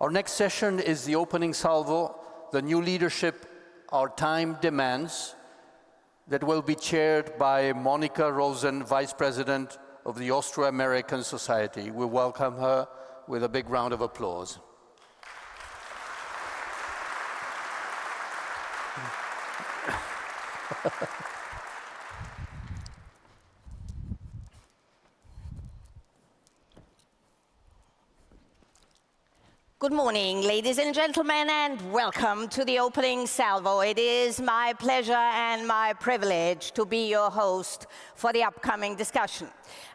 Our next session is the opening salvo, the new leadership our time demands, that will be chaired by Monika Rosen, Vice President of the Austro-American-Society. We welcome her with a big round of applause. Good morning, ladies and gentlemen, and welcome to the opening salvo. It is my pleasure and my privilege to be your host for the upcoming discussion.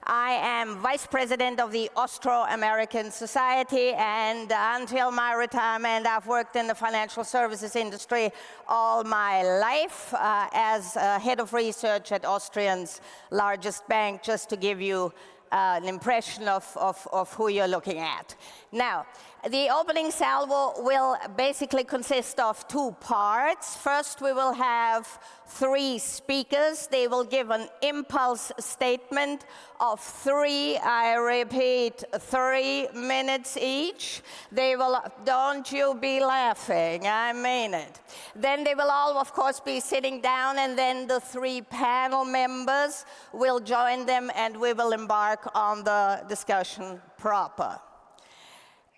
I am Vice President of the Austro-American-Society, and until my retirement, I've worked in the financial services industry all my life as head of research at Austria's largest bank, just to give you an impression of who you're looking at. Now, the opening salvo will basically consist of two parts. First, we will have three speakers. They will give an impulse statement of three, I repeat, 3 minutes each. They will, don't you be laughing, I mean it. Then they will all, of course, be sitting down, and then the three panel members will join them, and we will embark on the discussion proper.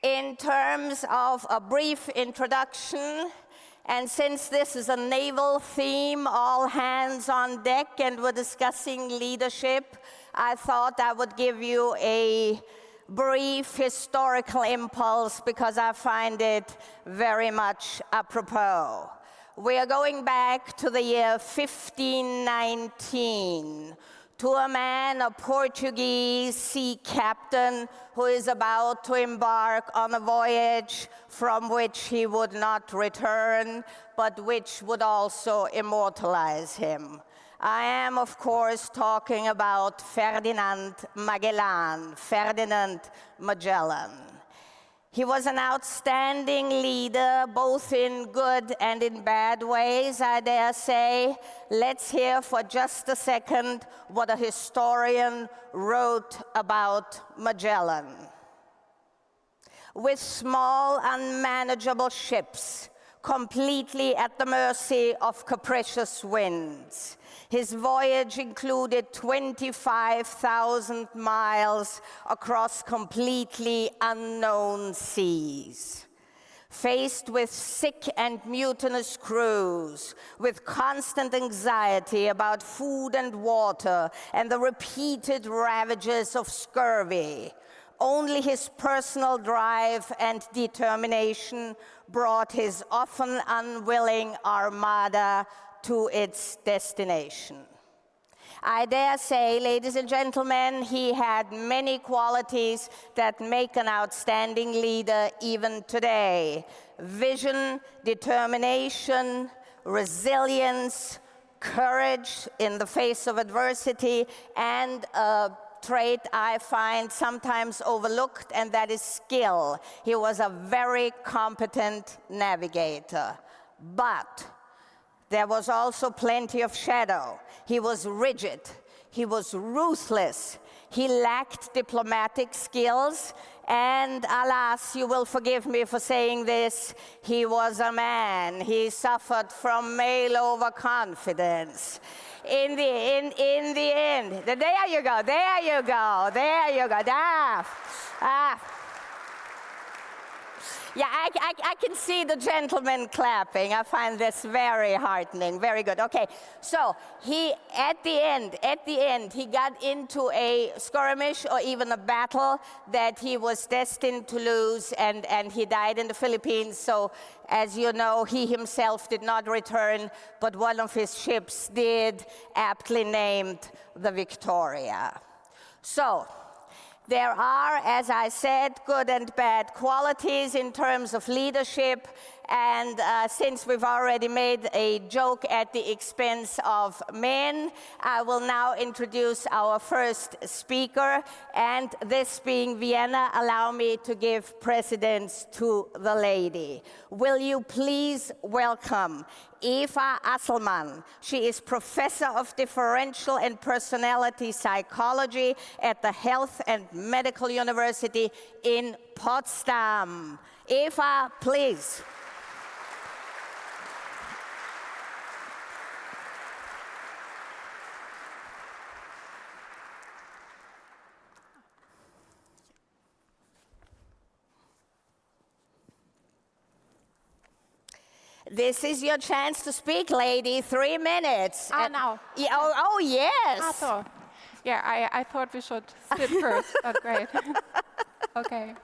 In terms of a brief introduction, and since this is a naval theme, all hands on deck, and we're discussing leadership, I thought I would give you a brief historical impulse because I find it very much apropos. We are going back to the year 1519. To a man, a Portuguese sea captain who is about to embark on a voyage from which he would not return, but which would also immortalize him. I am, of course, talking about Ferdinand Magellan. He was an outstanding leader, both in good and in bad ways, I dare say. Let's hear for just a second what a historian wrote about Magellan. With small, unmanageable ships, completely at the mercy of capricious winds, his voyage included 25,000 miles across completely unknown seas. Faced with sick and mutinous crews, with constant anxiety about food and water and the repeated ravages of scurvy, only his personal drive and determination brought his often unwilling armada to its destination. I dare say, ladies and gentlemen, he had many qualities that make an outstanding leader even today. Vision, determination, resilience, courage in the face of adversity, and a trait I find sometimes overlooked, and that is skill. He was a very competent navigator. But there was also plenty of shadow. He was rigid. He was ruthless. He lacked diplomatic skills. And alas, you will forgive me for saying this, he was a man. He suffered from male overconfidence. In the end, there you go. Yeah, I can see the gentleman clapping. I find this very heartening. Very good. Okay, so he, at the end, he got into a skirmish or even a battle that he was destined to lose, and he died in the Philippines. So, as you know, he himself did not return, but one of his ships did, aptly named the Victoria. So, there are, as I said, good and bad qualities in terms of leadership, And since we've already made a joke at the expense of men, I will now introduce our first speaker. And this being Vienna, allow me to give precedence to the lady. Will you please welcome Eva Asselmann. She is Professor of Differential and Personality Psychology at the Health and Medical University in Potsdam. Eva, please. This is your chance to speak, lady. 3 minutes. Now. Yeah, oh, yes. So, yeah, I thought we should sit first, but great. Okay.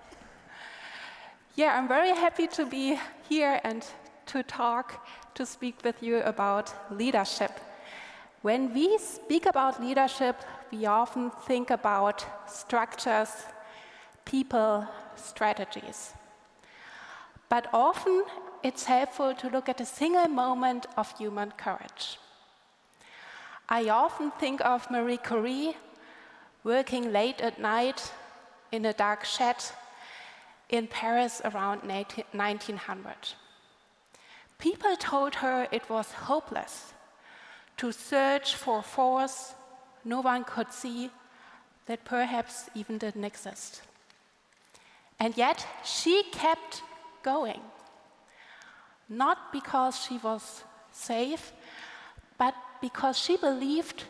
Yeah, I'm very happy to be here and to speak with you about leadership. When we speak about leadership, we often think about structures, people, strategies. But often, it's helpful to look at a single moment of human courage. I often think of Marie Curie working late at night in a dark shed in Paris around 1900. People told her it was hopeless to search for a force no one could see that perhaps even didn't exist. And yet she kept going. Not because she was safe, but because she believed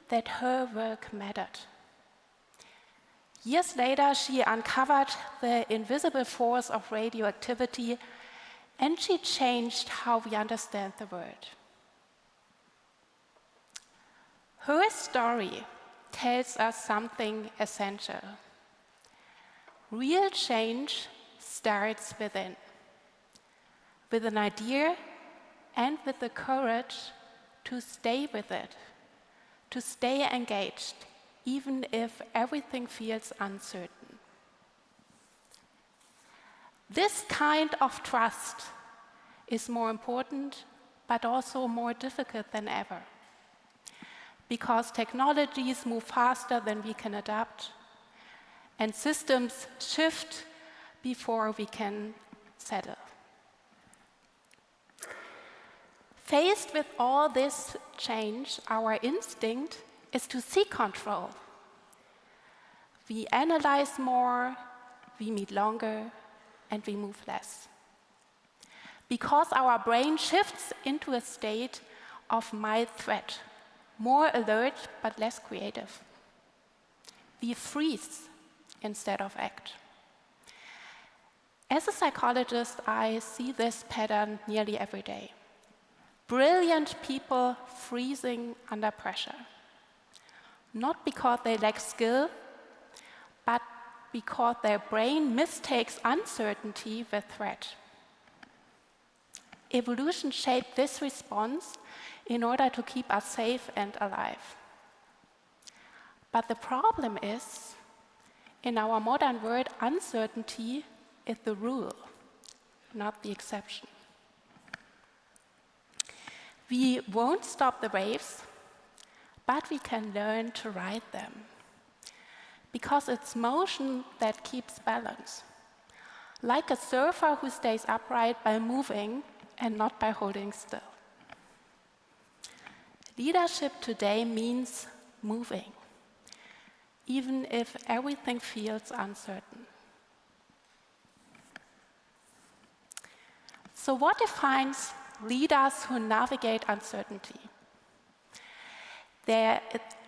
that her work mattered. Years later, she uncovered the invisible force of radioactivity, and she changed how we understand the world. Her story tells us something essential. Real change starts within. With an idea and with the courage to stay with it, to stay engaged, even if everything feels uncertain. This kind of trust is more important, but also more difficult than ever, because technologies move faster than we can adapt, and systems shift before we can settle. Faced with all this change, our instinct is to seek control. We analyze more, we meet longer, and we move less. Because our brain shifts into a state of mild threat, more alert but less creative. We freeze instead of act. As a psychologist, I see this pattern nearly every day. Brilliant people freezing under pressure. Not because they lack skill, but because their brain mistakes uncertainty with threat. Evolution shaped this response in order to keep us safe and alive. But the problem is, in our modern world, uncertainty is the rule, not the exception. We won't stop the waves, but we can learn to ride them. Because it's motion that keeps balance. Like a surfer who stays upright by moving and not by holding still. Leadership today means moving, even if everything feels uncertain. So what defines leaders who navigate uncertainty? They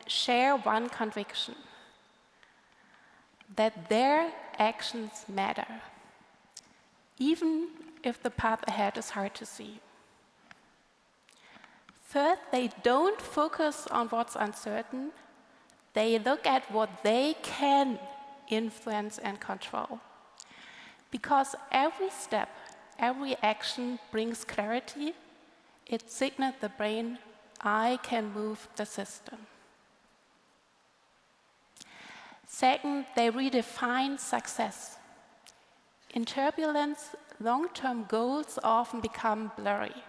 share one conviction, that their actions matter, even if the path ahead is hard to see. Third, they don't focus on what's uncertain, they look at what they can influence and control. Because every step, every action brings clarity, it signals the brain, I can move the system. Second, they redefine success. In turbulence, long-term goals often become blurry.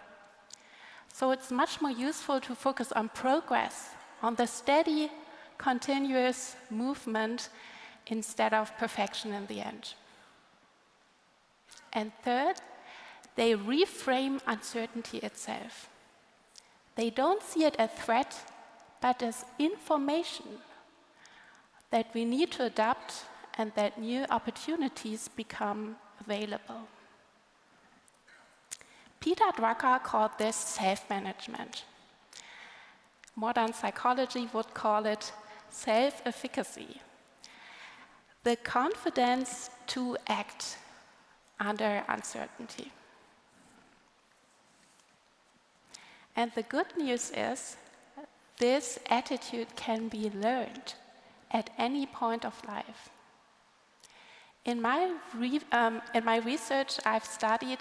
So it's much more useful to focus on progress, on the steady, continuous movement instead of perfection in the end. And third, they reframe uncertainty itself. They don't see it as threat, but as information that we need to adapt and that new opportunities become available. Peter Drucker called this self-management. Modern psychology would call it self-efficacy, the confidence to act under uncertainty. And the good news is, this attitude can be learned at any point of life. In my research, I've studied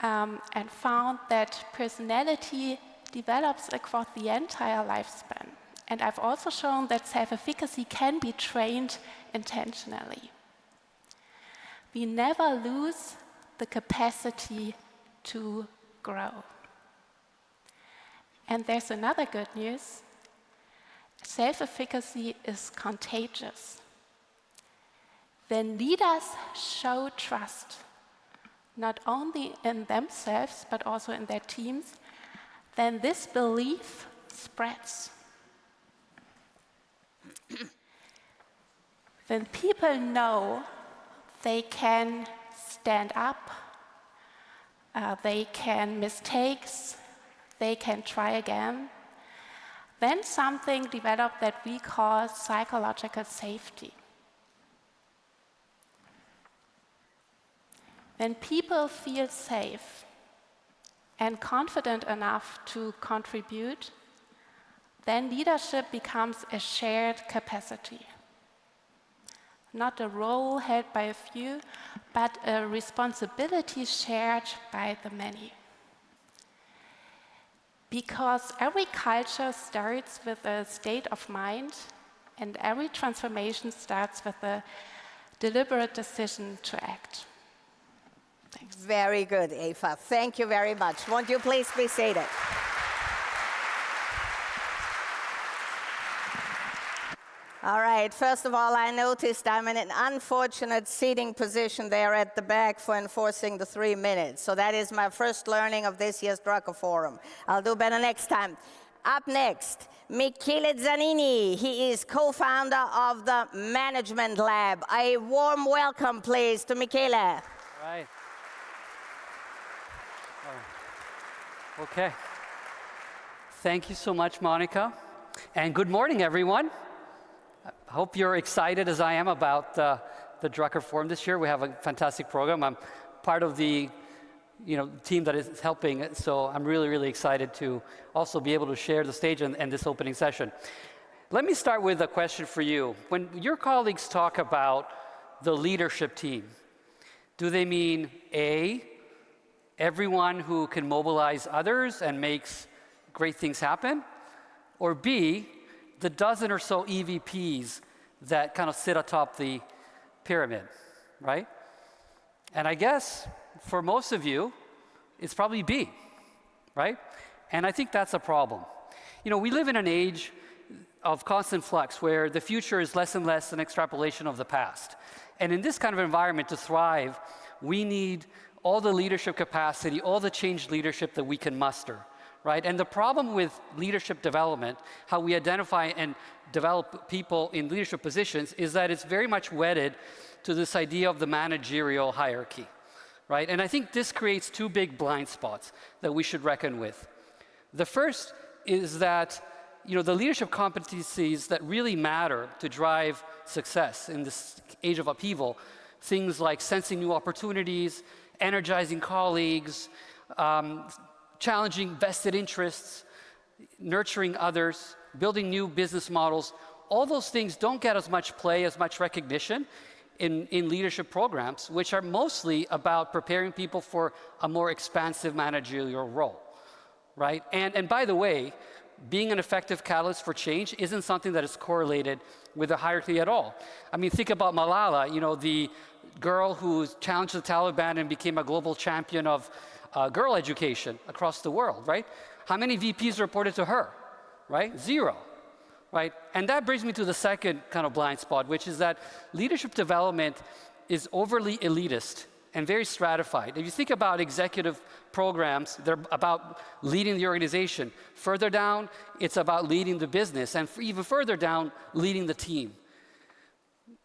and found that personality develops across the entire lifespan. And I've also shown that self-efficacy can be trained intentionally. We never lose the capacity to grow. And there's another good news. Self-efficacy is contagious. When leaders show trust, not only in themselves, but also in their teams, then this belief spreads. When people know they can stand up, they can mistakes, they can try again, then something developed that we call psychological safety. When people feel safe and confident enough to contribute, then leadership becomes a shared capacity. Not a role held by a few, but a responsibility shared by the many. Because every culture starts with a state of mind, and every transformation starts with a deliberate decision to act. Thanks. Very good, Eva. Thank you very much. Won't you please be seated? All right, first of all, I noticed I'm in an unfortunate seating position there at the back for enforcing the 3 minutes. So that is my first learning of this year's Drucker Forum. I'll do better next time. Up next, Michele Zanini. He is co-founder of the Management Lab. A warm welcome, please, to Michele. All right. Okay. Thank you so much, Monika. And good morning, everyone. I hope you're excited as I am about the Drucker Forum this year. We have a fantastic program. I'm part of the team that is helping it, so I'm really, really excited to also be able to share the stage in this opening session. Let me start with a question for you. When your colleagues talk about the leadership team, do they mean A, everyone who can mobilize others and makes great things happen? Or B, the dozen or so EVPs that kind of sit atop the pyramid, right? And I guess for most of you, it's probably B, right? And I think that's a problem. We live in an age of constant flux where the future is less and less an extrapolation of the past. And in this kind of environment to thrive, we need all the leadership capacity, all the change leadership that we can muster. Right? And the problem with leadership development, how we identify and develop people in leadership positions, is that it's very much wedded to this idea of the managerial hierarchy. Right? And I think this creates two big blind spots that we should reckon with. The first is that the leadership competencies that really matter to drive success in this age of upheaval, things like sensing new opportunities, energizing colleagues, challenging vested interests, nurturing others, building new business models, all those things don't get as much play, as much recognition in leadership programs, which are mostly about preparing people for a more expansive managerial role, right? And by the way, being an effective catalyst for change isn't something that is correlated with a hierarchy at all. I mean, think about Malala, the girl who challenged the Taliban and became a global champion of girl education across the world, right? How many VPs reported to her, right? 0, right? And that brings me to the second kind of blind spot, which is that leadership development is overly elitist and very stratified. If you think about executive programs, they're about leading the organization. Further down, it's about leading the business, and even further down, leading the team.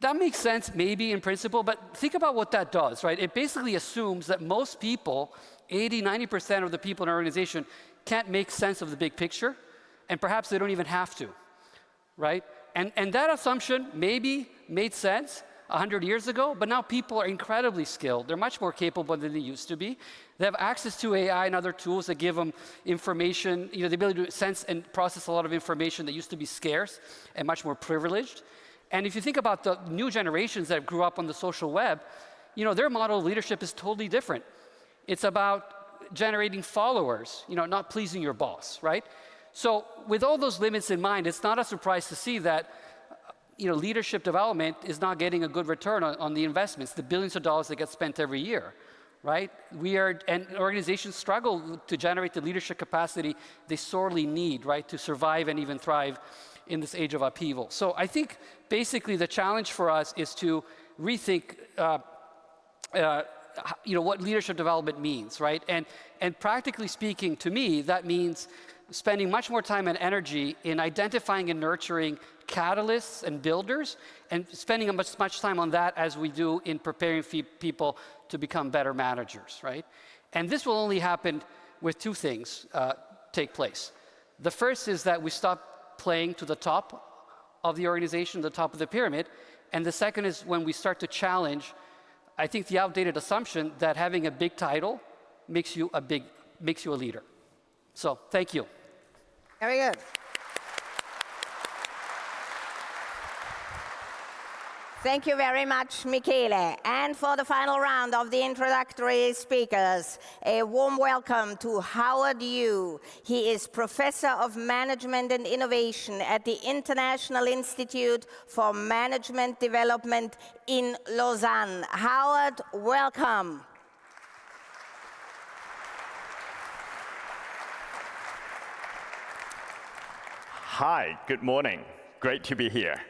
That makes sense, maybe in principle, but think about what that does, right? It basically assumes that most people, 80, 90% of the people in an organization, can't make sense of the big picture, and perhaps they don't even have to, right? And that assumption maybe made sense 100 years ago, but now people are incredibly skilled. They're much more capable than they used to be. They have access to AI and other tools that give them information, the ability to sense and process a lot of information that used to be scarce and much more privileged. And if you think about the new generations that grew up on the social web, their model of leadership is totally different. It's about generating followers, not pleasing your boss, right? So with all those limits in mind, it's not a surprise to see that leadership development is not getting a good return on the investments, the billions of dollars that get spent every year, right? And organizations struggle to generate the leadership capacity they sorely need, right, to survive and even thrive in this age of upheaval. So I think basically the challenge for us is to rethink what leadership development means, right? And practically speaking, to me, that means spending much more time and energy in identifying and nurturing catalysts and builders, and spending as much time on that as we do in preparing people to become better managers, right? And this will only happen with two things take place. The first is that we stop playing to the top of the organization, the top of the pyramid, and the second is when we start to challenge, I think, the outdated assumption that having a big title makes you a leader. So, thank you. Very good. Thank you very much, Michele. And for the final round of the introductory speakers, a warm welcome to Howard Yu. He is Professor of Management and Innovation at the International Institute for Management Development in Lausanne. Howard, welcome. Hi, good morning. Great to be here.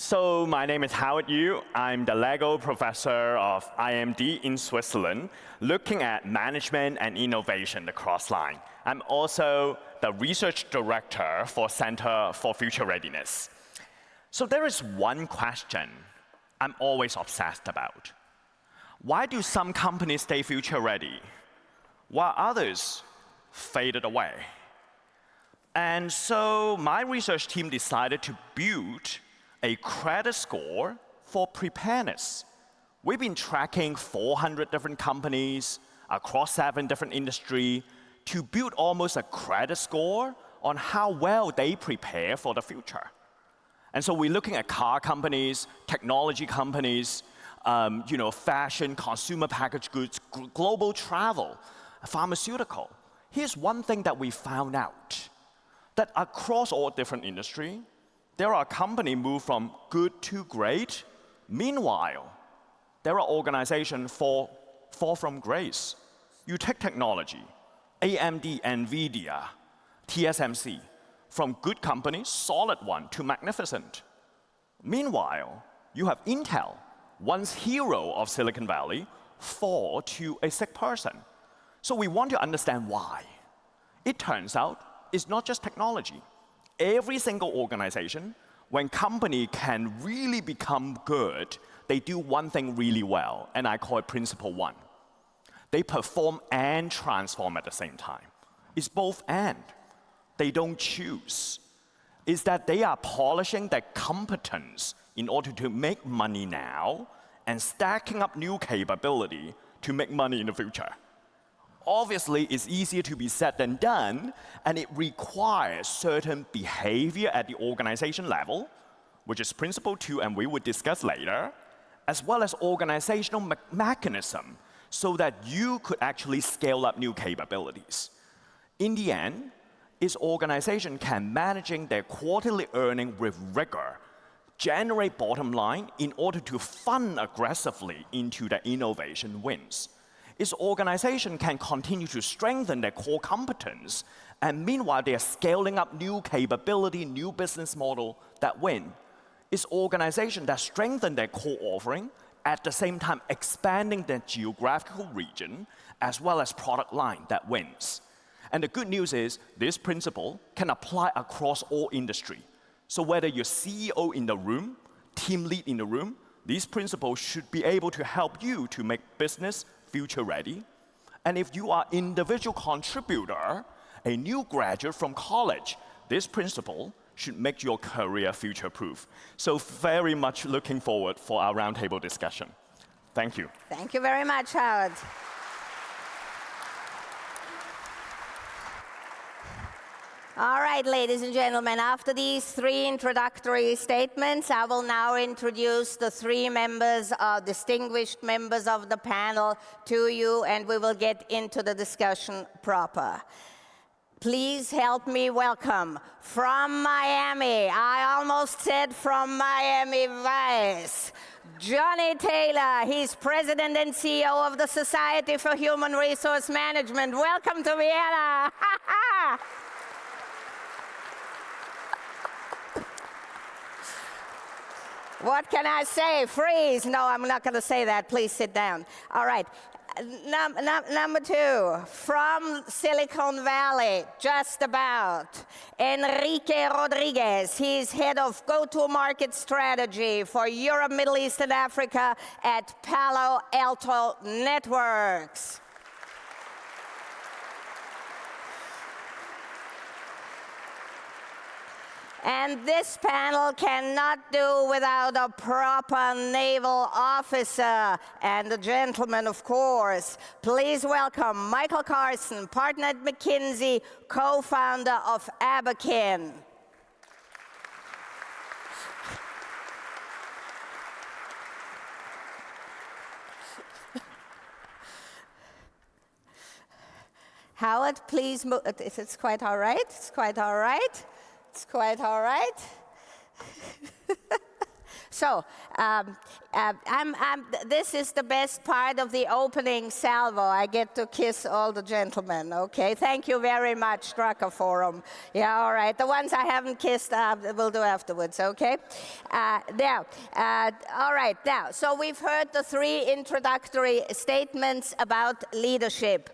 So my name is Howard Yu. I'm the Lego Professor of IMD in Switzerland, looking at management and innovation across line. I'm also the Research Director for Center for Future Readiness. So there is one question I'm always obsessed about. Why do some companies stay future ready, while others faded away? And so my research team decided to build a credit score for preparedness. We've been tracking 400 different companies across 7 different industries to build almost a credit score on how well they prepare for the future. And so we're looking at car companies, technology companies, fashion, consumer packaged goods, global travel, pharmaceutical. Here's one thing that we found out, that across all different industries, there are companies move from good to great. Meanwhile, there are organizations fall from grace. You take technology, AMD, NVIDIA, TSMC, from good companies, solid one, to magnificent. Meanwhile, you have Intel, once hero of Silicon Valley, fall to a sick person. So we want to understand why. It turns out it's not just technology. Every single organization, when company can really become good, they do one thing really well, and I call it principle 1. They perform and transform at the same time. It's both and. They don't choose. It's that they are polishing their competence in order to make money now and stacking up new capability to make money in the future. Obviously, it's easier to be said than done, and it requires certain behavior at the organization level, which is principle 2, and we will discuss later, as well as organizational mechanism, so that you could actually scale up new capabilities. In the end, is organization can managing their quarterly earning with rigor, generate bottom line in order to fund aggressively into the innovation wins. Its organization can continue to strengthen their core competence, and meanwhile they are scaling up new capability, new business model that win. Its organization that strengthen their core offering, at the same time expanding their geographical region, as well as product line that wins. And the good news is, this principle can apply across all industry. So whether you're CEO in the room, team lead in the room, these principles should be able to help you to make business future ready. And if you are individual contributor, a new graduate from college, this principle should make your career future-proof. So very much looking forward for our roundtable discussion. Thank you. Thank you very much, Howard. All right, ladies and gentlemen, after these three introductory statements, I will now introduce the three members, distinguished members of the panel to you, and we will get into the discussion proper. Please help me welcome from Miami, I almost said from Miami Vice, Johnny Taylor. He's President and CEO of the Society for Human Resource Management. Welcome to Vienna. What can I say? Freeze. No, I'm not going to say that. Please sit down. All right. Number two, from Silicon Valley, just about, Enrique Rodriguez. He's head of go-to-market strategy for Europe, Middle East, and Africa at Palo, Alto Networks. And this panel cannot do without a proper naval officer and a gentleman, of course. Please welcome Michael Carson, partner at McKinsey, co-founder of Aberkyn. Howard, please move. It's quite all right. It's quite all right. It's quite all right. So, this is the best part of the opening salvo. I get to kiss all the gentlemen, okay? Thank you very much, Drucker Forum. Yeah, all right. The ones I haven't kissed, we'll do afterwards, okay? All right, now, so we've heard the three introductory statements about leadership.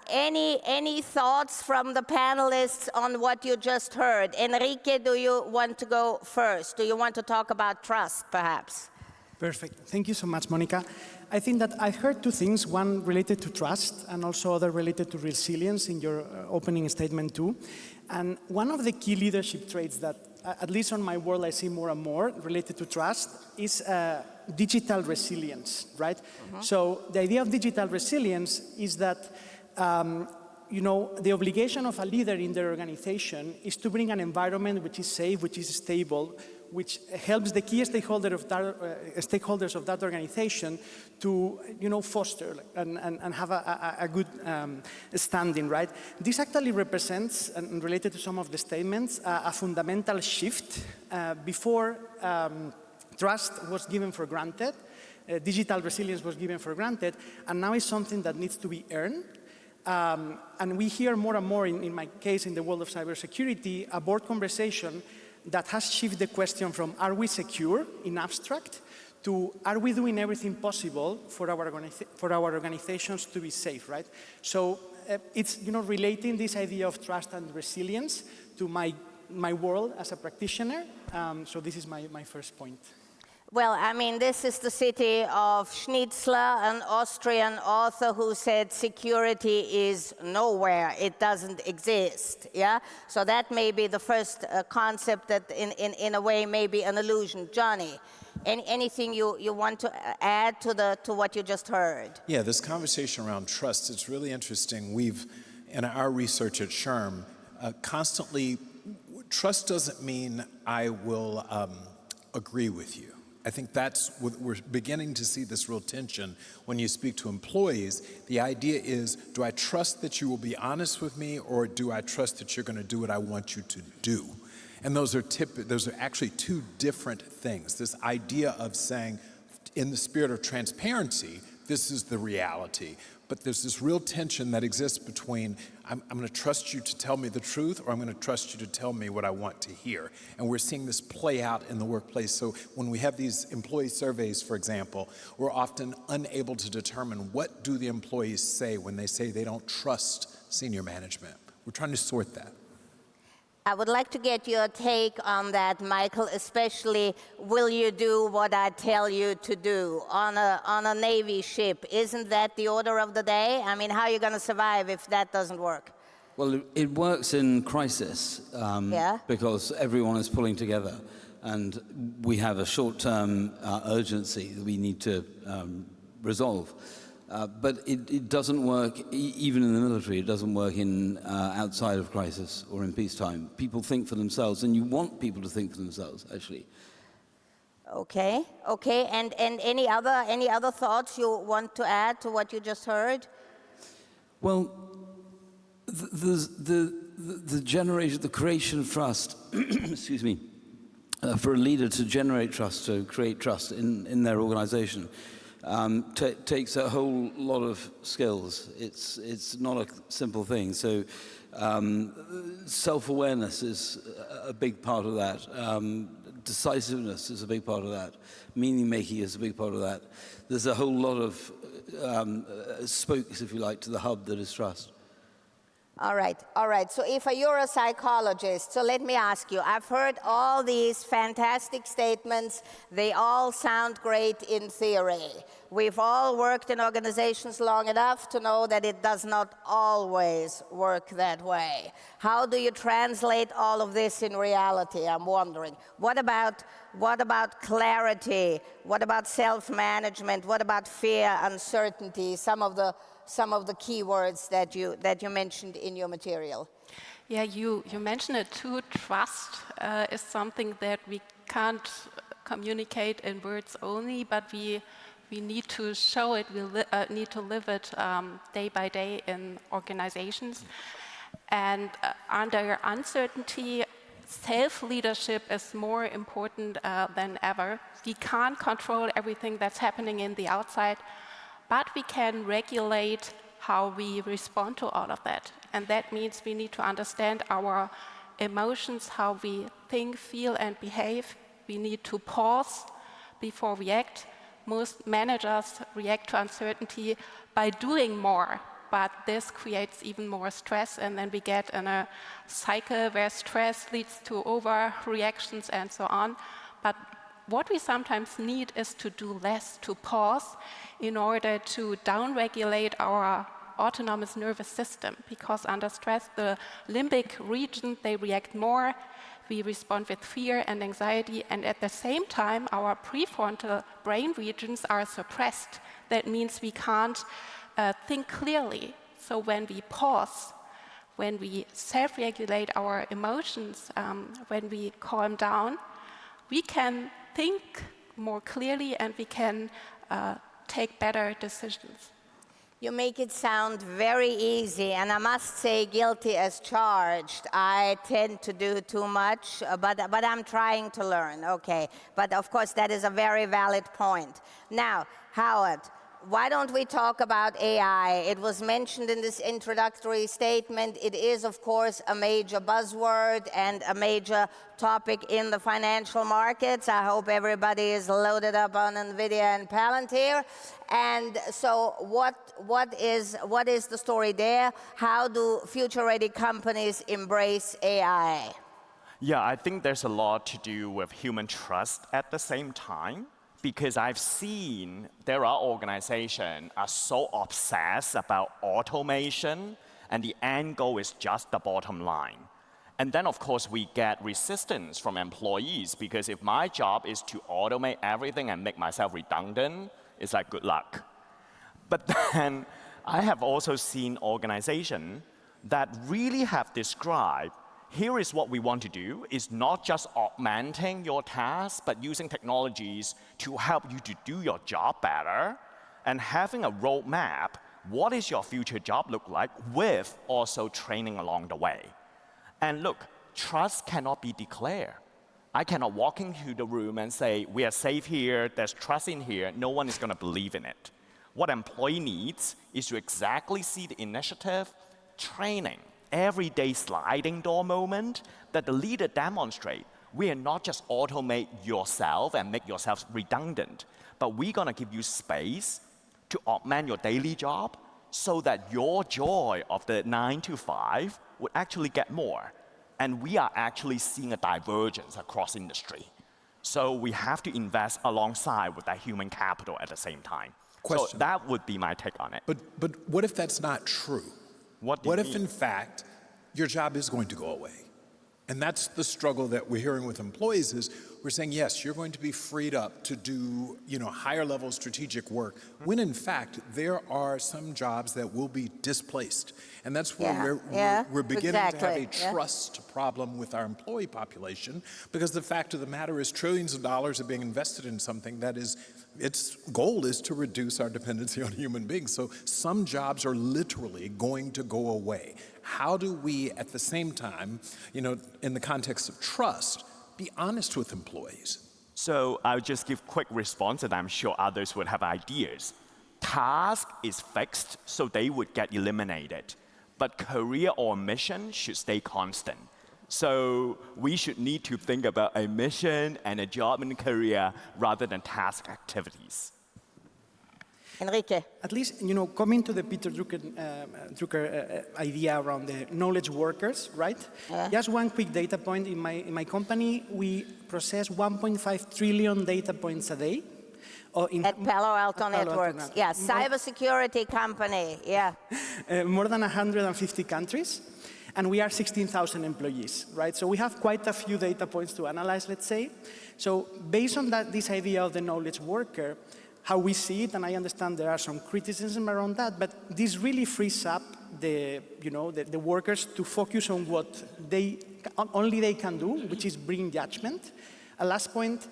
Any thoughts from the panelists on what you just heard? Enrique, do you want to go first? Do you want to talk about trust, perhaps? Perfect. Thank you so much, Monika. I think that I heard two things, one related to trust and also other related to resilience in your opening statement too. And one of the key leadership traits that, at least on my world, I see more and more related to trust is digital resilience, right? So the idea of digital resilience is that the obligation of a leader in their organization is to bring an environment which is safe, which is stable, which helps the key stakeholders of that organization to, foster and have a good standing, right? This actually represents, and related to some of the statements, a fundamental shift. Before, trust was given for granted, digital resilience was given for granted, and now it's something that needs to be earned. And we hear more and more, in my case, in the world of cybersecurity, a board conversation that has shifted the question from are we secure in abstract to are we doing everything possible for our organizations to be safe, right? So it's relating this idea of trust and resilience to my world as a practitioner. So this is my first point. Well, I mean, this is the city of Schnitzler, an Austrian author who said security is nowhere, it doesn't exist, yeah? So that may be the first concept that in a way may be an illusion. Johnny, anything you want to add to what you just heard? Yeah, this conversation around trust is really interesting. We've, in our research at SHRM, constantly, trust doesn't mean I will agree with you. I think that's what we're beginning to see, this real tension. When you speak to employees, the idea is, do I trust that you will be honest with me, or do I trust that you're going to do what I want you to do? And those are actually two different things. This idea of saying, in the spirit of transparency, this is the reality. But there's this real tension that exists between, I'm going to trust you to tell me the truth, or I'm going to trust you to tell me what I want to hear. And we're seeing this play out in the workplace. So when we have these employee surveys, for example, we're often unable to determine what do the employees say when they say they don't trust senior management. We're trying to sort that. I would like to get your take on that, Michael, especially, will you do what I tell you to do on a Navy ship? Isn't that the order of the day? I mean, how are you going to survive if that doesn't work? Well, it works in crisis because everyone is pulling together, and we have a short-term urgency that we need to resolve. But it doesn't work, even in the military, it doesn't work in outside of crisis or in peacetime. People think for themselves, and you want people to think for themselves, actually. Okay, and any other thoughts you want to add to what you just heard? Well, the creation of trust, excuse me, for a leader to generate trust, to create trust in their organization, takes a whole lot of skills. It's not a simple thing. So self-awareness is a big part of that. Decisiveness is a big part of that. Meaning-making is a big part of that. There's a whole lot of spokes, if you like, to the hub that is trust. All right. So if you're a psychologist, so let me ask you, I've heard all these fantastic statements. They all sound great in theory. We've all worked in organizations long enough to know that it does not always work that way. How do you translate all of this in reality, I'm wondering? What about clarity? What about self-management? What about fear, uncertainty? Some of the keywords that you mentioned in your material. Yeah, you mentioned it too. Trust is something that we can't communicate in words only, but we need to show it. We need to live it day by day in organizations. And under uncertainty, self-leadership is more important than ever. We can't control everything that's happening in the outside, but we can regulate how we respond to all of that. And that means we need to understand our emotions, how we think, feel, and behave. We need to pause before we act. Most managers react to uncertainty by doing more, but this creates even more stress, and then we get in a cycle where stress leads to overreactions and so on. But what we sometimes need is to do less, to pause in order to downregulate our autonomous nervous system, because under stress, the limbic region, they react more. We respond with fear and anxiety, and at the same time, our prefrontal brain regions are suppressed. That means we can't think clearly. So when we pause, when we self-regulate our emotions, when we calm down, we can think more clearly and we can take better decisions. You make it sound very easy, and I must say, guilty as charged. I tend to do too much, but I'm trying to learn, okay. But of course, that is a very valid point. Now, Howard, why don't we talk about AI? It was mentioned in this introductory statement. It is, of course, a major buzzword and a major topic in the financial markets. I hope everybody is loaded up on NVIDIA and Palantir. And so what is the story there? How do future-ready companies embrace AI? Yeah, I think there's a lot to do with human trust at the same time, because I've seen there are organizations are so obsessed about automation, and the end goal is just the bottom line. And then, of course, we get resistance from employees, because if my job is to automate everything and make myself redundant, it's like, good luck. But then I have also seen organizations that really have described here is what we want to do, is not just augmenting your tasks, but using technologies to help you to do your job better, and having a roadmap, what is your future job look like, with also training along the way. And look, trust cannot be declared. I cannot walk into the room and say, we are safe here, there's trust in here, no one is going to believe in it. What employee needs is to exactly see the initiative, training, everyday sliding door moment that the leader demonstrate. We are not just automate yourself and make yourself redundant, but we're going to give you space to augment your daily job so that your joy of the 9 to 5 would actually get more. And we are actually seeing a divergence across industry. So we have to invest alongside with that human capital at the same time. Question. So that would be my take on it. But what if that's not true? What if, in fact, your job is going to go away? And that's the struggle that we're hearing with employees is we're saying, yes, you're going to be freed up to do higher level strategic work, when in fact, there are some jobs that will be displaced. And that's where we're beginning to have a trust problem with our employee population, because the fact of the matter is trillions of dollars are being invested in something that is, its goal is to reduce our dependency on human beings. So some jobs are literally going to go away. How do we, at the same time, in the context of trust, be honest with employees? So I'll just give quick response, and I'm sure others would have ideas. Task is fixed, so they would get eliminated. But career or mission should stay constant. So we should need to think about a mission and a job and career rather than task activities. Enrique. At least, coming to the Peter Drucker idea around the knowledge workers, right? Just one quick data point. In my company, we process 1.5 trillion data points a day. At Palo Alto Networks. Yeah, cybersecurity company, more than 150 countries. And we are 16,000 employees, right? So we have quite a few data points to analyze, let's say. So based on this idea of the knowledge worker, how we see it, and I understand there are some criticism around that, but this really frees up the workers to focus on what only they can do, which is bring judgment. A last point,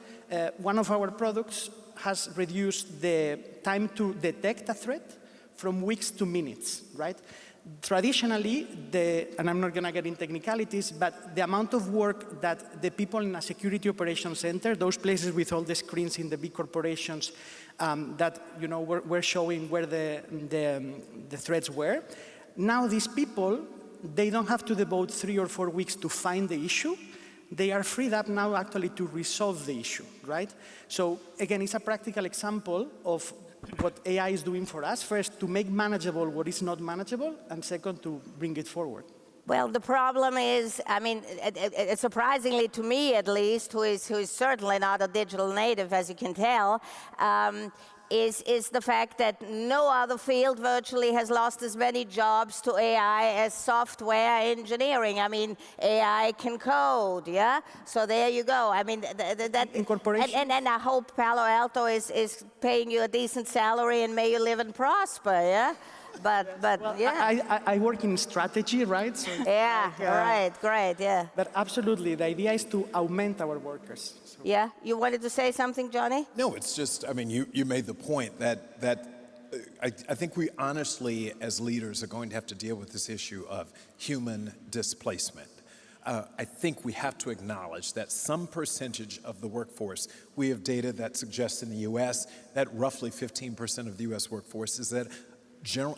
one of our products has reduced the time to detect a threat from weeks to minutes, right? Traditionally, and I'm not going to get in technicalities, but the amount of work that the people in a security operations center, those places with all the screens in the big corporations that were showing where the threats were, now these people, they don't have to devote 3 or 4 weeks to find the issue. They are freed up now actually to resolve the issue, right? So again, it's a practical example of what AI is doing for us. First, to make manageable what is not manageable, and second, to bring it forward. Well, the problem is, surprisingly to me at least, who is certainly not a digital native, as you can tell, is the fact that no other field virtually has lost as many jobs to AI as software engineering. AI can code, yeah? So there you go. Incorporation. And I hope Palo Alto is paying you a decent salary and may you live and prosper, yeah? But well, yeah. I work in strategy, right? So right, great, yeah. But absolutely, the idea is to augment our workers. So. Yeah, you wanted to say something, Johnny? No, it's just, you made the point that I think we honestly, as leaders, are going to have to deal with this issue of human displacement. I think we have to acknowledge that some percentage of the workforce, we have data that suggests in the US that roughly 15% of the US workforce is at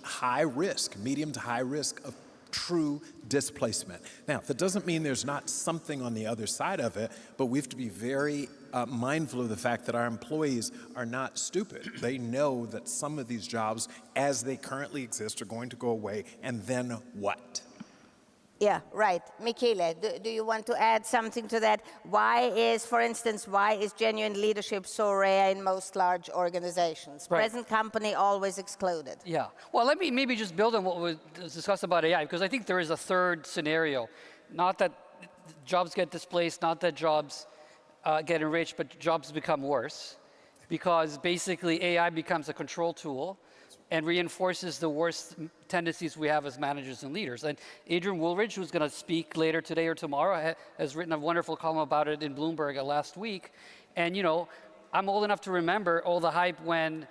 high risk, medium to high risk of true displacement. Now, that doesn't mean there's not something on the other side of it, but we have to be very mindful of the fact that our employees are not stupid. They know that some of these jobs, as they currently exist, are going to go away, and then what? Yeah, right. Michele, do you want to add something to that? For instance, why is genuine leadership so rare in most large organizations? Right. Present company always excluded. Yeah. Well, let me maybe just build on what was discussed about AI, because I think there is a third scenario. Not that jobs get displaced, not that jobs get enriched, but jobs become worse. Because basically AI becomes a control tool, and reinforces the worst tendencies we have as managers and leaders. And Adrian Woolridge, who's going to speak later today or tomorrow, has written a wonderful column about it in Bloomberg last week. And I'm old enough to remember all the hype when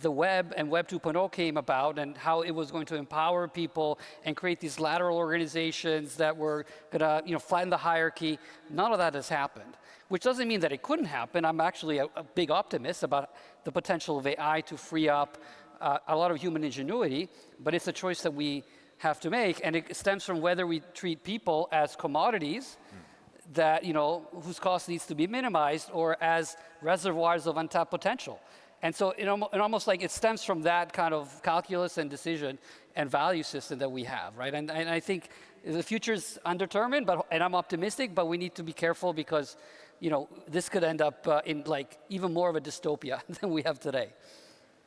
the web and Web 2.0 came about and how it was going to empower people and create these lateral organizations that were going to flatten the hierarchy. None of that has happened, which doesn't mean that it couldn't happen. I'm actually a big optimist about the potential of AI to free up a lot of human ingenuity, but it's a choice that we have to make, and it stems from whether we treat people as commodities that, whose cost needs to be minimized, or as reservoirs of untapped potential. And so it almost like it stems from that kind of calculus and decision and value system that we have, right? And I think the future is undetermined, and I'm optimistic, but we need to be careful because, this could end up in like even more of a dystopia than we have today.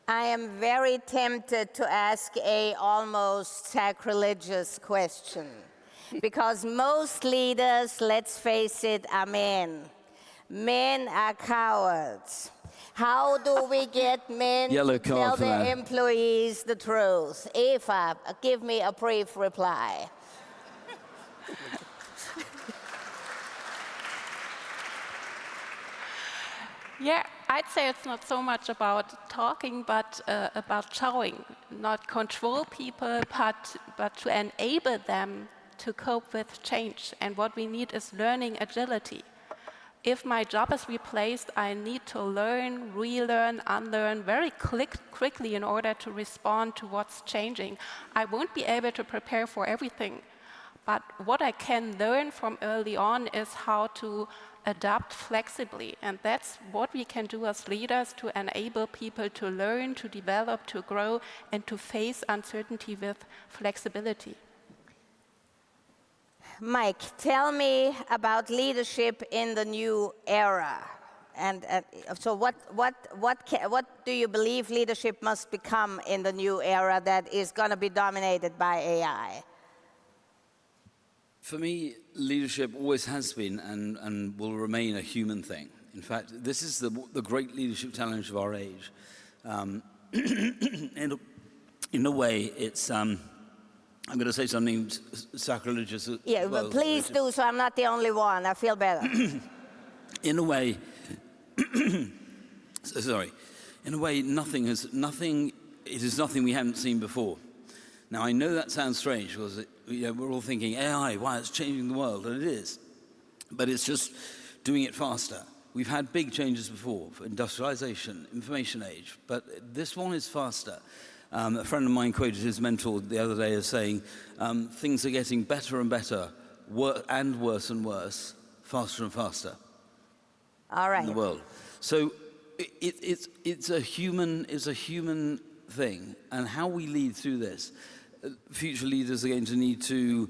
I am very tempted to ask a almost sacrilegious question, because most leaders, let's face it, are men. Men are cowards. How do we get men to tell their employees the truth? Eva, give me a brief reply. Yeah, I'd say it's not so much about talking, but about showing. Not control people, but to enable them to cope with change. And what we need is learning agility. If my job is replaced, I need to learn, relearn, unlearn very quickly in order to respond to what's changing. I won't be able to prepare for everything. But what I can learn from early on is how to adapt flexibly. And that's what we can do as leaders to enable people to learn, to develop, to grow, and to face uncertainty with flexibility. Mike, tell me about leadership in the new era. And so what do you believe leadership must become in the new era that is going to be dominated by AI? For me, leadership always has been and will remain a human thing. In fact, this is the great leadership challenge of our age. In a way, it's... I'm going to say something sacrilegious. Yeah, well, but please do, so I'm not the only one. I feel better. In a way, sorry. In a way, it is nothing we haven't seen before. Now, I know that sounds strange because we're all thinking AI, wow, it's changing the world, and it is. But it's just doing it faster. We've had big changes before, for industrialization, information age, but this one is faster. A friend of mine quoted his mentor the other day as saying, things are getting better and better, and worse and worse, faster and faster. All right. In the world. So it's a human thing, and how we lead through this. Future leaders are going to need to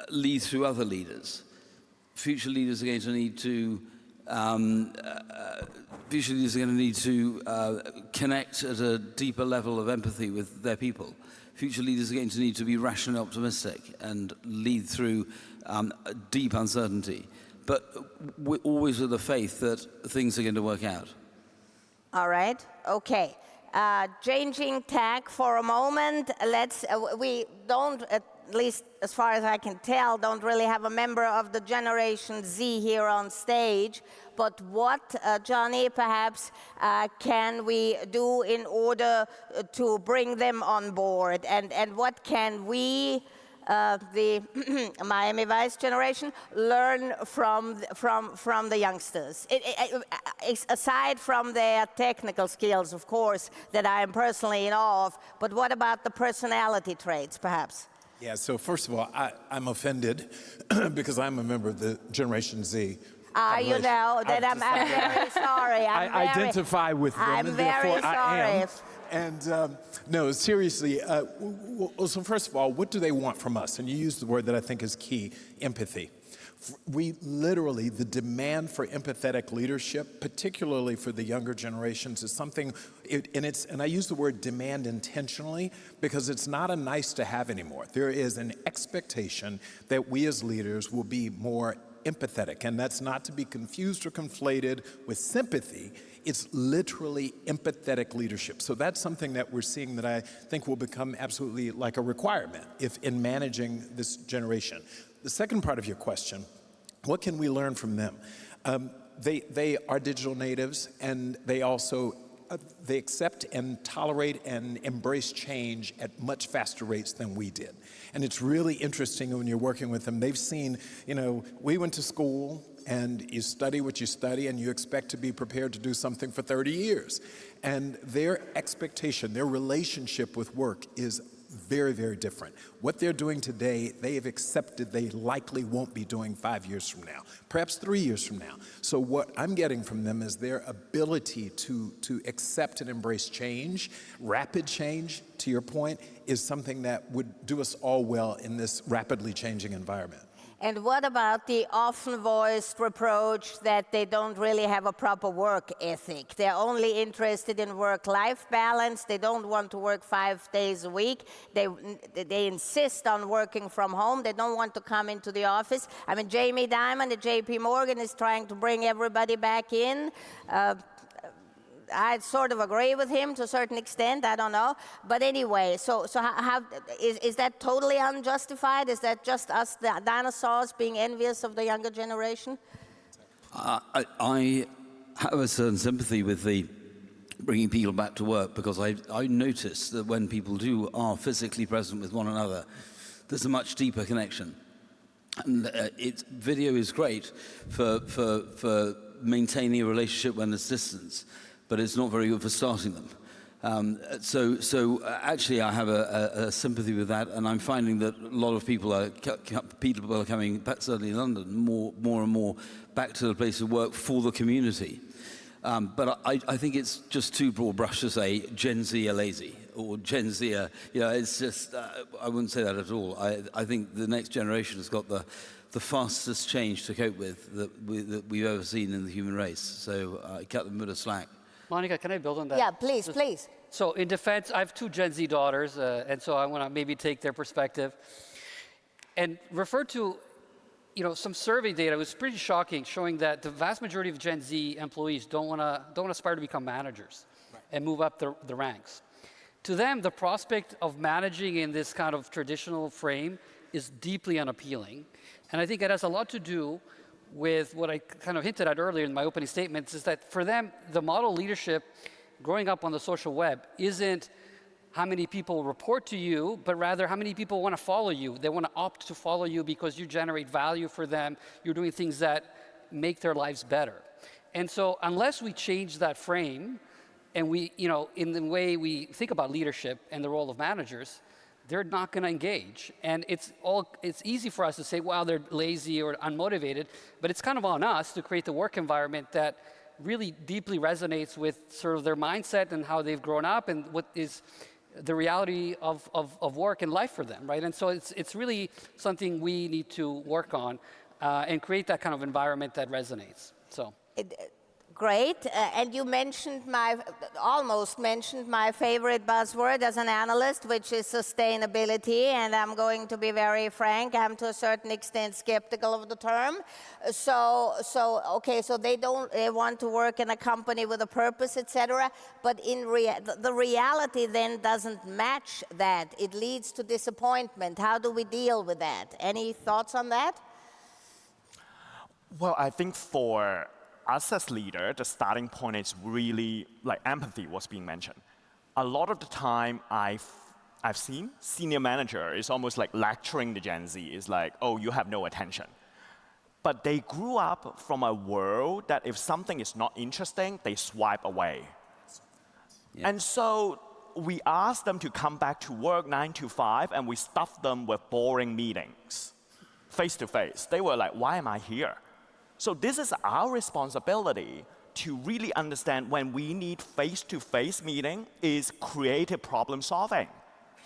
lead through other leaders. Future leaders are going to need to connect at a deeper level of empathy with their people. Future leaders are going to need to be rationally optimistic and lead through deep uncertainty, but always with the faith that things are going to work out. All right, okay. Changing tack for a moment. We don't, at least as far as I can tell, don't really have a member of the Generation Z here on stage. But what, Johnny, perhaps, can we do in order to bring them on board? And what can we, the Miami Vice generation, learn from the youngsters? Aside from their technical skills, of course, that I am personally in awe of, but what about the personality traits, perhaps? Yeah, so first of all, I'm offended because I'm a member of the Generation Z. You know, that I'm very sorry. I identify with them, I'm and very therefore sorry. I am. And no, seriously, so first of all, what do they want from us? And you used the word that I think is key, empathy. We literally, the demand for empathetic leadership, particularly for the younger generations, is something, and I use the word demand intentionally because it's not a nice to have anymore. There is an expectation that we as leaders will be more empathetic, and that's not to be confused or conflated with sympathy. It's literally empathetic leadership. So that's something that we're seeing that I think will become absolutely like a requirement if in managing this generation. The second part of your question, what can we learn from them? They are digital natives, and they also they accept and tolerate and embrace change at much faster rates than we did. And it's really interesting when you're working with them. They've seen, we went to school and you study what you study and you expect to be prepared to do something for 30 years. And their expectation, their relationship with work is very, very different. What they're doing today, they have accepted they likely won't be doing 5 years from now, perhaps 3 years from now. So what I'm getting from them is their ability to accept and embrace change, rapid change, to your point, is something that would do us all well in this rapidly changing environment. And what about the often voiced reproach that they don't really have a proper work ethic? They're only interested in work-life balance. They don't want to work 5 days a week. They insist on working from home. They don't want to come into the office. I mean, Jamie Dimon at JP Morgan is trying to bring everybody back in. I sort of agree with him to a certain extent, I don't know. But anyway, so is that totally unjustified? Is that just us, the dinosaurs, being envious of the younger generation? I have a certain sympathy with the bringing people back to work, because I notice that when people are physically present with one another, there's a much deeper connection. And video is great for maintaining a relationship when there's distance, but it's not very good for starting them. So actually I have a sympathy with that, and I'm finding that a lot of people are coming back, certainly in London, more and more back to the place of work for the community. But I think it's just too broad brush to say Gen Z are lazy, or Gen Z are, it's just, I wouldn't say that at all. I think the next generation has got the fastest change to cope with that we've ever seen in the human race. So I cut them a bit of slack. Monika, can I build on that? Yeah, please, please. So in defense, I have 2 Gen Z daughters, and so I want to maybe take their perspective and refer to some survey data. It was pretty shocking, showing that the vast majority of Gen Z employees don't aspire to become managers and move up the ranks. To them, the prospect of managing in this kind of traditional frame is deeply unappealing. And I think it has a lot to do with what I kind of hinted at earlier in my opening statements, is that for them, the model leadership growing up on the social web isn't how many people report to you, but rather how many people want to follow you. They want to opt to follow you because you generate value for them. You're doing things that make their lives better. And so unless we change that frame, and we, in the way we think about leadership and the role of managers, they're not going to engage. And it's easy for us to say, wow, they're lazy or unmotivated, but it's kind of on us to create the work environment that really deeply resonates with sort of their mindset and how they've grown up and what is the reality of work and life for them, right? And so it's really something we need to work on and create that kind of environment that resonates. So. Great, and you almost mentioned my favorite buzzword as an analyst, which is sustainability, and I'm going to be very frank, I'm to a certain extent skeptical of the term. So they want to work in a company with a purpose, etc., but the reality then doesn't match that. It leads to disappointment. How do we deal with that? Any thoughts on that? Well, I think for us as leader, the starting point is really like empathy was being mentioned. A lot of the time I've seen senior manager is almost like lecturing the Gen Z. It's like, oh, you have no attention. But they grew up from a world that if something is not interesting, they swipe away. Yeah. And so we ask them to come back to work 9 to 5, and we stuff them with boring meetings, face to face. They were like, why am I here? So this is our responsibility to really understand when we need face-to-face meeting is creative problem solving.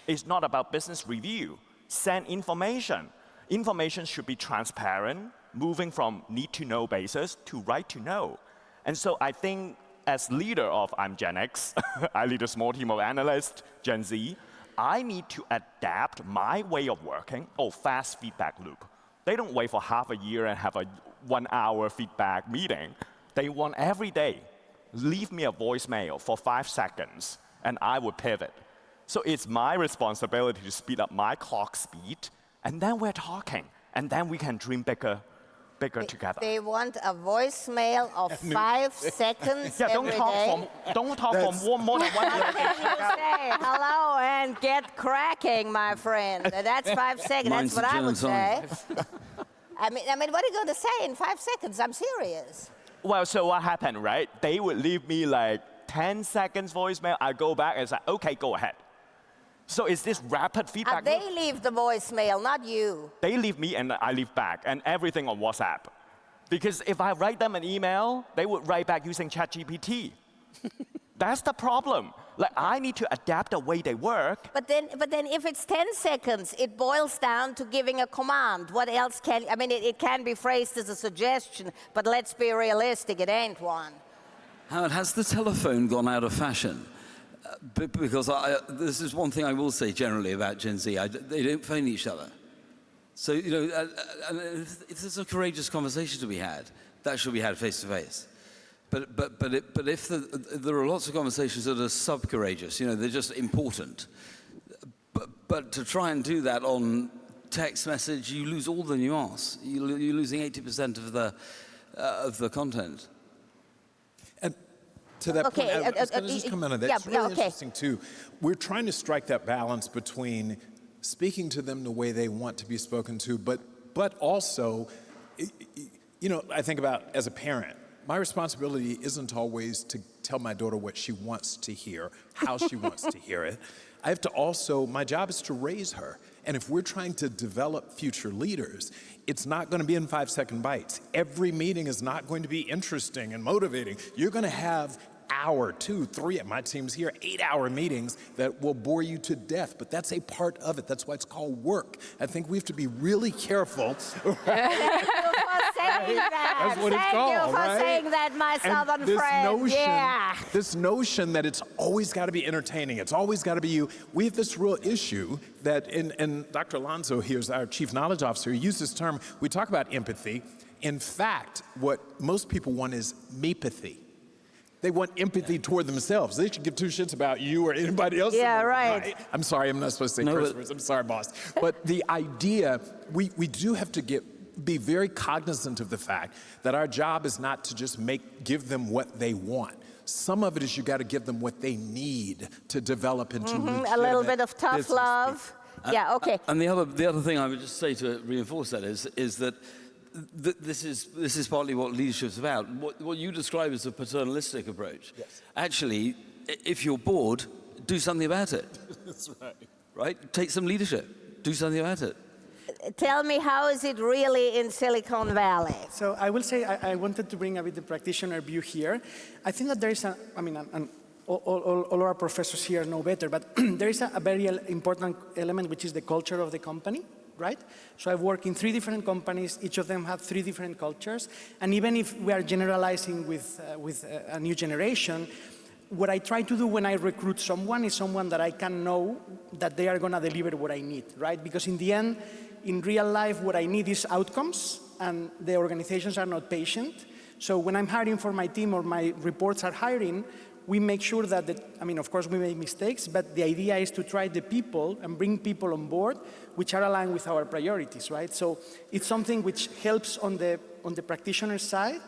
It's not about business review. Send information. Information should be transparent, moving from need-to-know basis to right-to-know. And so I think as leader of, I'm Gen X, I lead a small team of analysts, Gen Z, I need to adapt my way of working, fast feedback loop. They don't wait for half a year and have a 1-hour feedback meeting. They want every day, leave me a voicemail for 5 seconds, and I would pivot. So it's my responsibility to speed up my clock speed, and then we're talking, and then we can dream bigger together. They want a voicemail of 5 seconds every day. Don't talk for more than 1 minute. You say hello and get cracking, my friend. That's 5 seconds. Mine's That's what I would say. I mean, what are you going to say in 5 seconds? I'm serious. Well, so what happened, right? They would leave me like 10 seconds voicemail. I go back and say, okay, go ahead. So it's this rapid feedback. They leave the voicemail, not you. They leave me and I leave back, and everything on WhatsApp. Because if I write them an email, they would write back using ChatGPT. That's the problem. Like, I need to adapt the way they work. But then if it's 10 seconds, it boils down to giving a command. What else can, I mean, it can be phrased as a suggestion, but let's be realistic, it ain't one. Howard, has the telephone gone out of fashion? Because this is one thing I will say generally about Gen Z. They don't phone each other. So, you know, if there's a courageous conversation to be had, that should be had face to face. But if there are lots of conversations that are sub-courageous, you know, they're just important. But to try and do that on text message, you lose all the nuance. You're losing 80% of the content. And to that point, I was going to just comment on that. It's really interesting, too. We're trying to strike that balance between speaking to them the way they want to be spoken to, but also, you know, I think about as a parent, my responsibility isn't always to tell my daughter what she wants to hear, how she wants to hear it. I have to also, my job is to raise her. And if we're trying to develop future leaders, it's not going to be in 5-second bites. Every meeting is not going to be interesting and motivating. You're going to have hour, 2, 3, my team's here, 8-hour meetings that will bore you to death, but that's a part of it. That's why it's called work. I think we have to be really careful. Thank you for saying that. That's what it's called, Thank you for saying that, my southern friend. This notion that it's always got to be entertaining, it's always got to be you. We have this real issue that, and Dr. Alonso here is our chief knowledge officer, he used this term, we talk about empathy. In fact, what most people want is me-pathy. They want empathy toward themselves. They should give 2 shits about you or anybody else. Yeah, right. I'm sorry, I'm not supposed to say curse words. I'm sorry, boss. But the idea, we do have to be very cognizant of the fact that our job is not to just give them what they want. Some of it is you got to give them what they need to develop into a little bit of tough love. Yeah, okay. And the other thing I would just say to reinforce that is that this is partly what leadership's about. What you describe as a paternalistic approach. Yes. Actually, if you're bored, do something about it. That's right. Right? Take some leadership. Do something about it. Tell me, how is it really in Silicon Valley? So I will say I wanted to bring a bit the practitioner view here. I think that there is all our professors here know better, but there is a very important element, which is the culture of the company. Right? So I've worked in 3 different companies. Each of them have 3 different cultures. And even if we are generalizing with a new generation, what I try to do when I recruit someone is someone that I can know that they are going to deliver what I need, right? Because in the end, in real life, what I need is outcomes, and the organizations are not patient. So when I'm hiring for my team or my reports are hiring, we make sure that, of course we make mistakes, but the idea is to try the people and bring people on board which are aligned with our priorities, right? So it's something which helps on the practitioner side.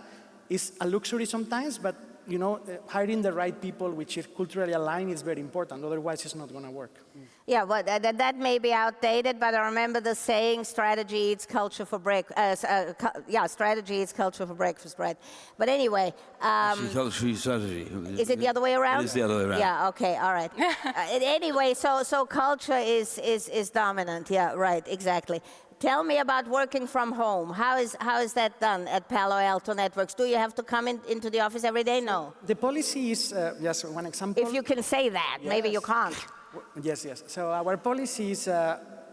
It's a luxury sometimes, but hiring the right people which is culturally aligned is very important. Otherwise, it's not going to work. Yeah, well, that may be outdated, but I remember the saying, strategy eats culture for breakfast. Strategy eats culture for breakfast, right? But anyway. Culture eats strategy. Is it the other way around? It is the other way around. Yeah, okay, all right. Anyway, so culture is dominant. Yeah, right, exactly. Tell me about working from home. How is that done at Palo Alto Networks? Do you have to come into the office every day? No. The policy is, just one example. If you can say that, yes. Maybe you can't. Yes. So our policy is,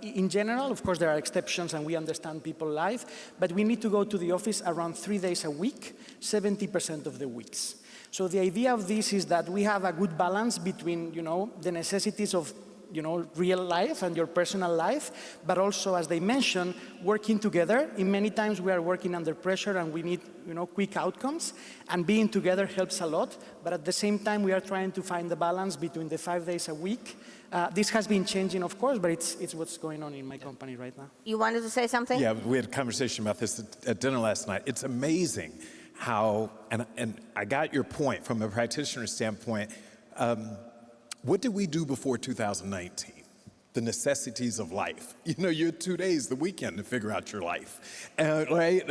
in general, of course there are exceptions and we understand people's life, but we need to go to the office around 3 days a week, 70% of the weeks. So the idea of this is that we have a good balance between, the necessities of real life and your personal life, but also, as they mentioned, working together. In many times we are working under pressure and we need quick outcomes, and being together helps a lot, but at the same time we are trying to find the balance between the 5 days a week. This has been changing, of course, but it's what's going on in my company right now. You wanted to say something? Yeah, we had a conversation about this at dinner last night. It's amazing how, and I got your point from a practitioner standpoint. What did we do before 2019? The necessities of life. You had 2 days, the weekend, to figure out your life. Right?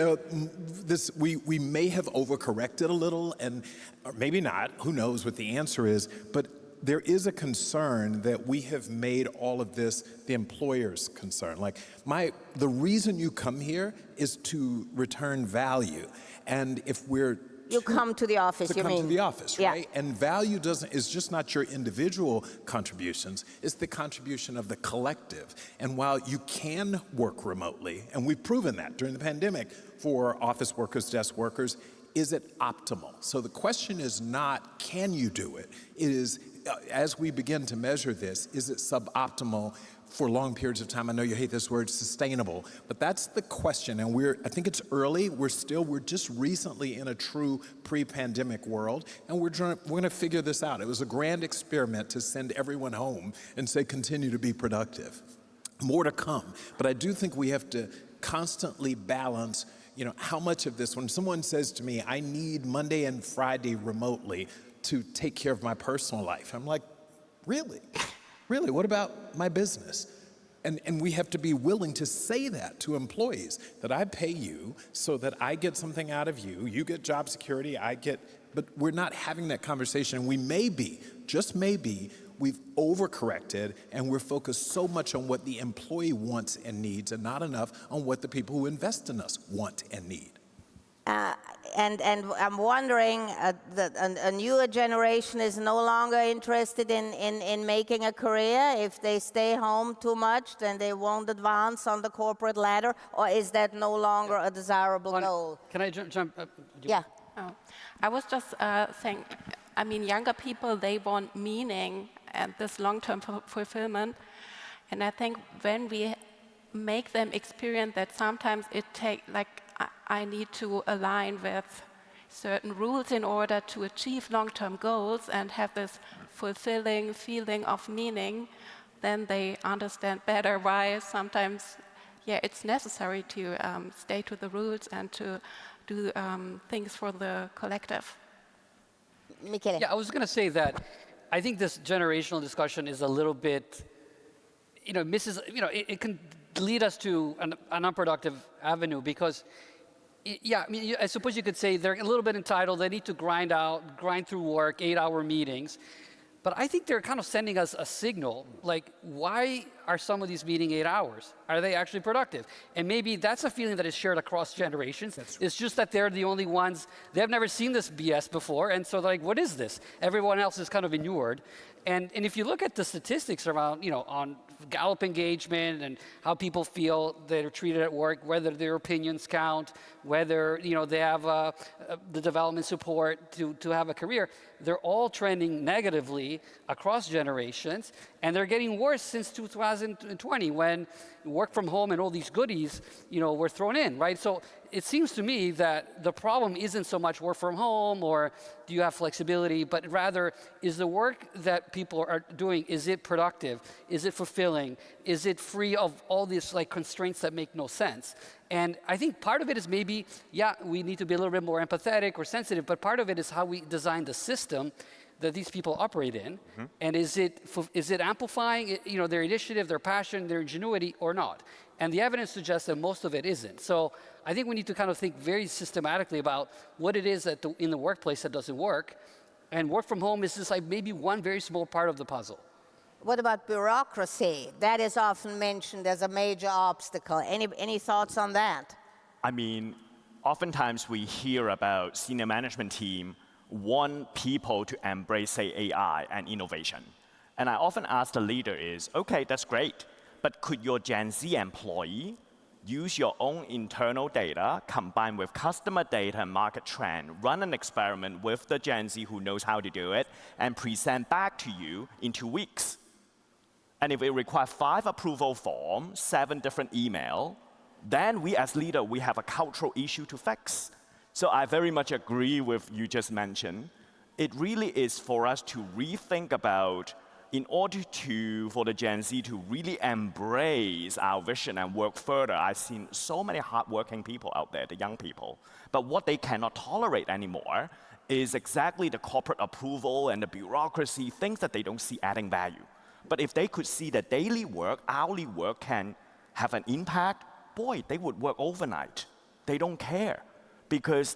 We may have overcorrected a little, or maybe not. Who knows what the answer is? But there is a concern that we have made all of this the employer's concern. The reason you come here is to return value, and if we're You come to the office, you mean? To the office, yeah. right? And value is just not your individual contributions, it's the contribution of the collective. And while you can work remotely, and we've proven that during the pandemic for office workers, desk workers, is it optimal? So the question is not, can you do it? It is, as we begin to measure this, is it suboptimal for long periods of time? I know you hate this word, sustainable, but that's the question. And I think it's early. We're just recently in a true pre-pandemic world, and we're going to figure this out. It was a grand experiment to send everyone home and say, continue to be productive. More to come. But I do think we have to constantly balance, how much of this, when someone says to me, I need Monday and Friday remotely to take care of my personal life, I'm like, really? Really, what about my business? And we have to be willing to say that to employees, that I pay you so that I get something out of you, you get job security, but we're not having that conversation. We may be, just maybe, we've overcorrected and we're focused so much on what the employee wants and needs and not enough on what the people who invest in us want and need. And I'm wondering, a newer generation is no longer interested in making a career. If they stay home too much, then they won't advance on the corporate ladder, or is that no longer a desirable goal? Can I jump? Yeah. Oh. I was just saying, younger people, they want meaning and this long-term fulfillment. And I think when we make them experience that, sometimes it takes, I need to align with certain rules in order to achieve long-term goals and have this fulfilling feeling of meaning, then they understand better why sometimes, it's necessary to stay to the rules and to do things for the collective. Michele. Yeah, I was going to say that I think this generational discussion is a little bit, it can lead us to an unproductive avenue because, I suppose you could say they're a little bit entitled. They need to grind through work, 8-hour meetings. But I think they're kind of sending us a signal, like, why are some of these meeting 8 hours? Are they actually productive? And maybe that's a feeling that is shared across generations. It's just that they're the only ones, they've never seen this BS before, and so they're like, what is this? Everyone else is kind of inured. And if you look at the statistics around, on Gallup engagement and how people feel they're treated at work, whether their opinions count, whether they have the development support to have a career, they're all trending negatively across generations, and they're getting worse since 2020 when work from home and all these goodies, were thrown in, right? So it seems to me that the problem isn't so much work from home or do you have flexibility, but rather is the work that people are doing, is it productive? Is it fulfilling? Is it free of all these constraints that make no sense? And I think part of it is maybe, we need to be a little bit more empathetic or sensitive, but part of it is how we design the system that these people operate in, mm-hmm. And is it amplifying their initiative, their passion, their ingenuity, or not? And the evidence suggests that most of it isn't. So I think we need to kind of think very systematically about what it is that in the workplace that doesn't work, and work from home is just maybe one very small part of the puzzle. What about bureaucracy? That is often mentioned as a major obstacle. Any thoughts on that? Oftentimes we hear about senior management team want people to embrace, say, AI and innovation. And I often ask the leader is, okay, that's great, but could your Gen Z employee use your own internal data combined with customer data and market trend, run an experiment with the Gen Z who knows how to do it, and present back to you in 2 weeks? And if it requires 5 approval forms, 7 different emails, then we as leader, we have a cultural issue to fix. So I very much agree with you just mentioned. It really is for us to rethink about, in order for the Gen Z to really embrace our vision and work further. I've seen so many hardworking people out there, the young people. But what they cannot tolerate anymore is exactly the corporate approval and the bureaucracy, things that they don't see adding value. But if they could see that daily work, hourly work can have an impact, boy, they would work overnight. They don't care. Because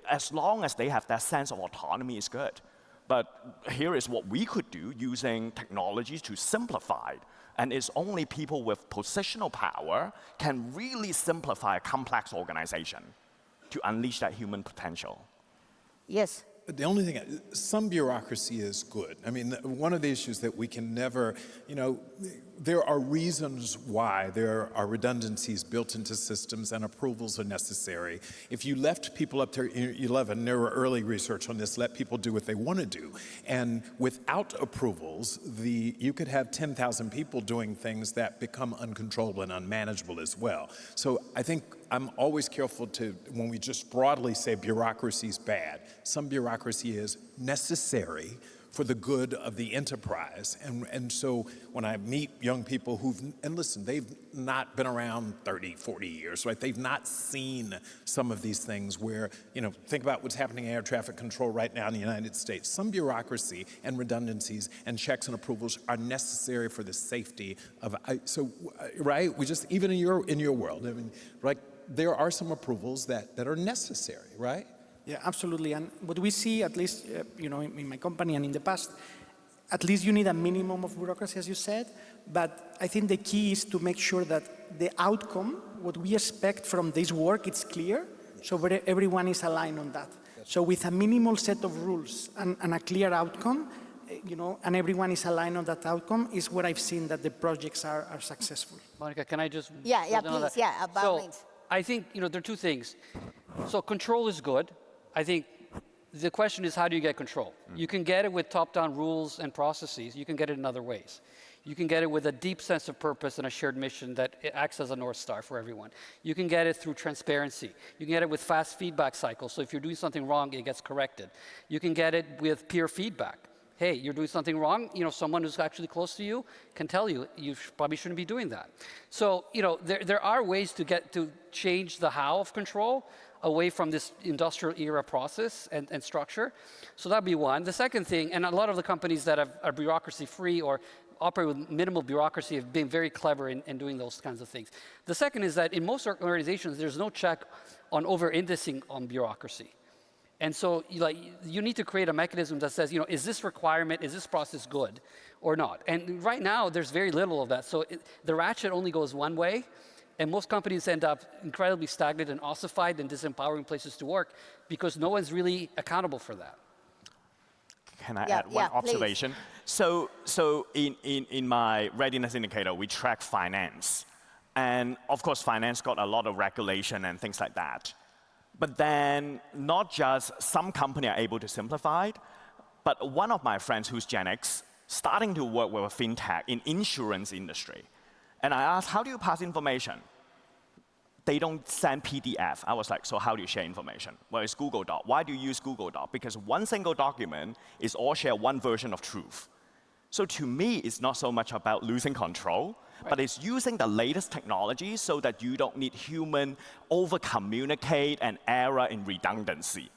as long as they have that sense of autonomy, is good. But here is what we could do using technologies to simplify it. And it's only people with positional power can really simplify a complex organization to unleash that human potential. Yes. The only thing, some bureaucracy is good. I mean, one of the issues that we can never, there are reasons why there are redundancies built into systems and approvals are necessary. If you left people up to 11, there were early research on this, let people do what they want to do. And without approvals, you could have 10,000 people doing things that become uncontrollable and unmanageable as well. So I think I'm always careful when we just broadly say bureaucracy is bad, some bureaucracy is necessary for the good of the enterprise. And so when I meet young people they've not been around 30, 40 years, right? They've not seen some of these things where, think about what's happening in air traffic control right now in the United States. Some bureaucracy and redundancies and checks and approvals are necessary for the safety of, right? We just, even in your world, I mean, right? There are some approvals that are necessary, right? Yeah, absolutely. And what we see, at least in my company and in the past, at least you need a minimum of bureaucracy, as you said. But I think the key is to make sure that the outcome, what we expect from this work, it's clear. So everyone is aligned on that. So with a minimal set of rules and a clear outcome, and everyone is aligned on that outcome, is where I've seen that the projects are successful. Monika, can I just... Yeah, please, by all means. I think, there are 2 things. So control is good. I think the question is, how do you get control? You can get it with top-down rules and processes. You can get it in other ways. You can get it with a deep sense of purpose and a shared mission that it acts as a North Star for everyone. You can get it through transparency. You can get it with fast feedback cycles. So if you're doing something wrong, it gets corrected. You can get it with peer feedback. Hey, you're doing something wrong. Someone who's actually close to you can tell you, you probably shouldn't be doing that. So, there are ways to change the how of control away from this industrial era process and structure. So that'd be one. The second thing, and a lot of the companies that are bureaucracy-free or operate with minimal bureaucracy have been very clever in doing those kinds of things. The second is that in most organizations, there's no check on over-indexing on bureaucracy. And so you need to create a mechanism that says, is this requirement, is this process good or not? And right now, there's very little of that. So the ratchet only goes one way, and most companies end up incredibly stagnant and ossified and disempowering places to work because no one's really accountable for that. Can I add one observation? Please. So in my readiness indicator, we track finance. And of course, finance got a lot of regulation and things like that. But then not just some company are able to simplify it, but one of my friends who's Gen X, starting to work with a fintech in insurance industry. And I asked, how do you pass information? They don't send PDF. I was like, so how do you share information? Well, it's Google Doc. Why do you use Google Doc? Because one single document is all share one version of truth. So to me, it's not so much about losing control, but it's using the latest technology so that you don't need human over-communicate and error in redundancy.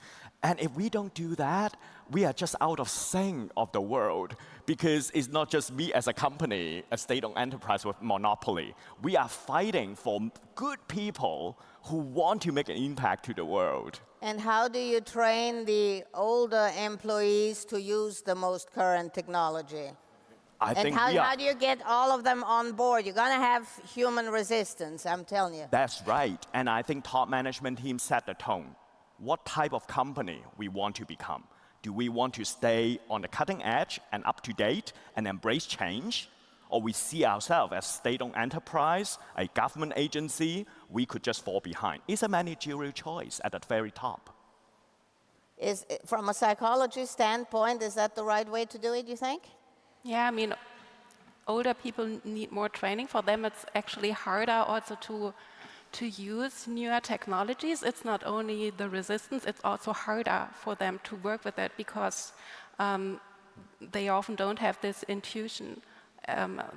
And if we don't do that, we are just out of sync of the world because it's not just me as a company, a state-owned enterprise with monopoly. We are fighting for good people who want to make an impact to the world. And how do you train the older employees to use the most current technology? How do you get all of them on board? You're going to have human resistance, I'm telling you. That's right. And I think top management teams set the tone. What type of company we want to become? Do we want to stay on the cutting edge and up to date and embrace change? Or we see ourselves as state-owned enterprise, a government agency, we could just fall behind. It's a managerial choice at the very top. From a psychology standpoint, is that the right way to do it, you think? Yeah, I mean, older people need more training. For them, it's actually harder also to use newer technologies. It's not only the resistance, it's also harder for them to work with it because they often don't have this intuition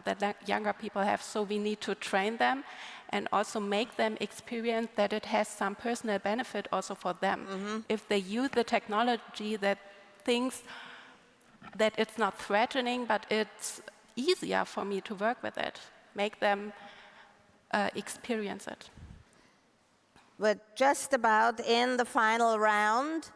that younger people have. So we need to train them and also make them experience that it has some personal benefit also for them. If they use the technology, that things that it's not threatening, but it's easier for me to work with it. Make them experience it. We're just about in the final round.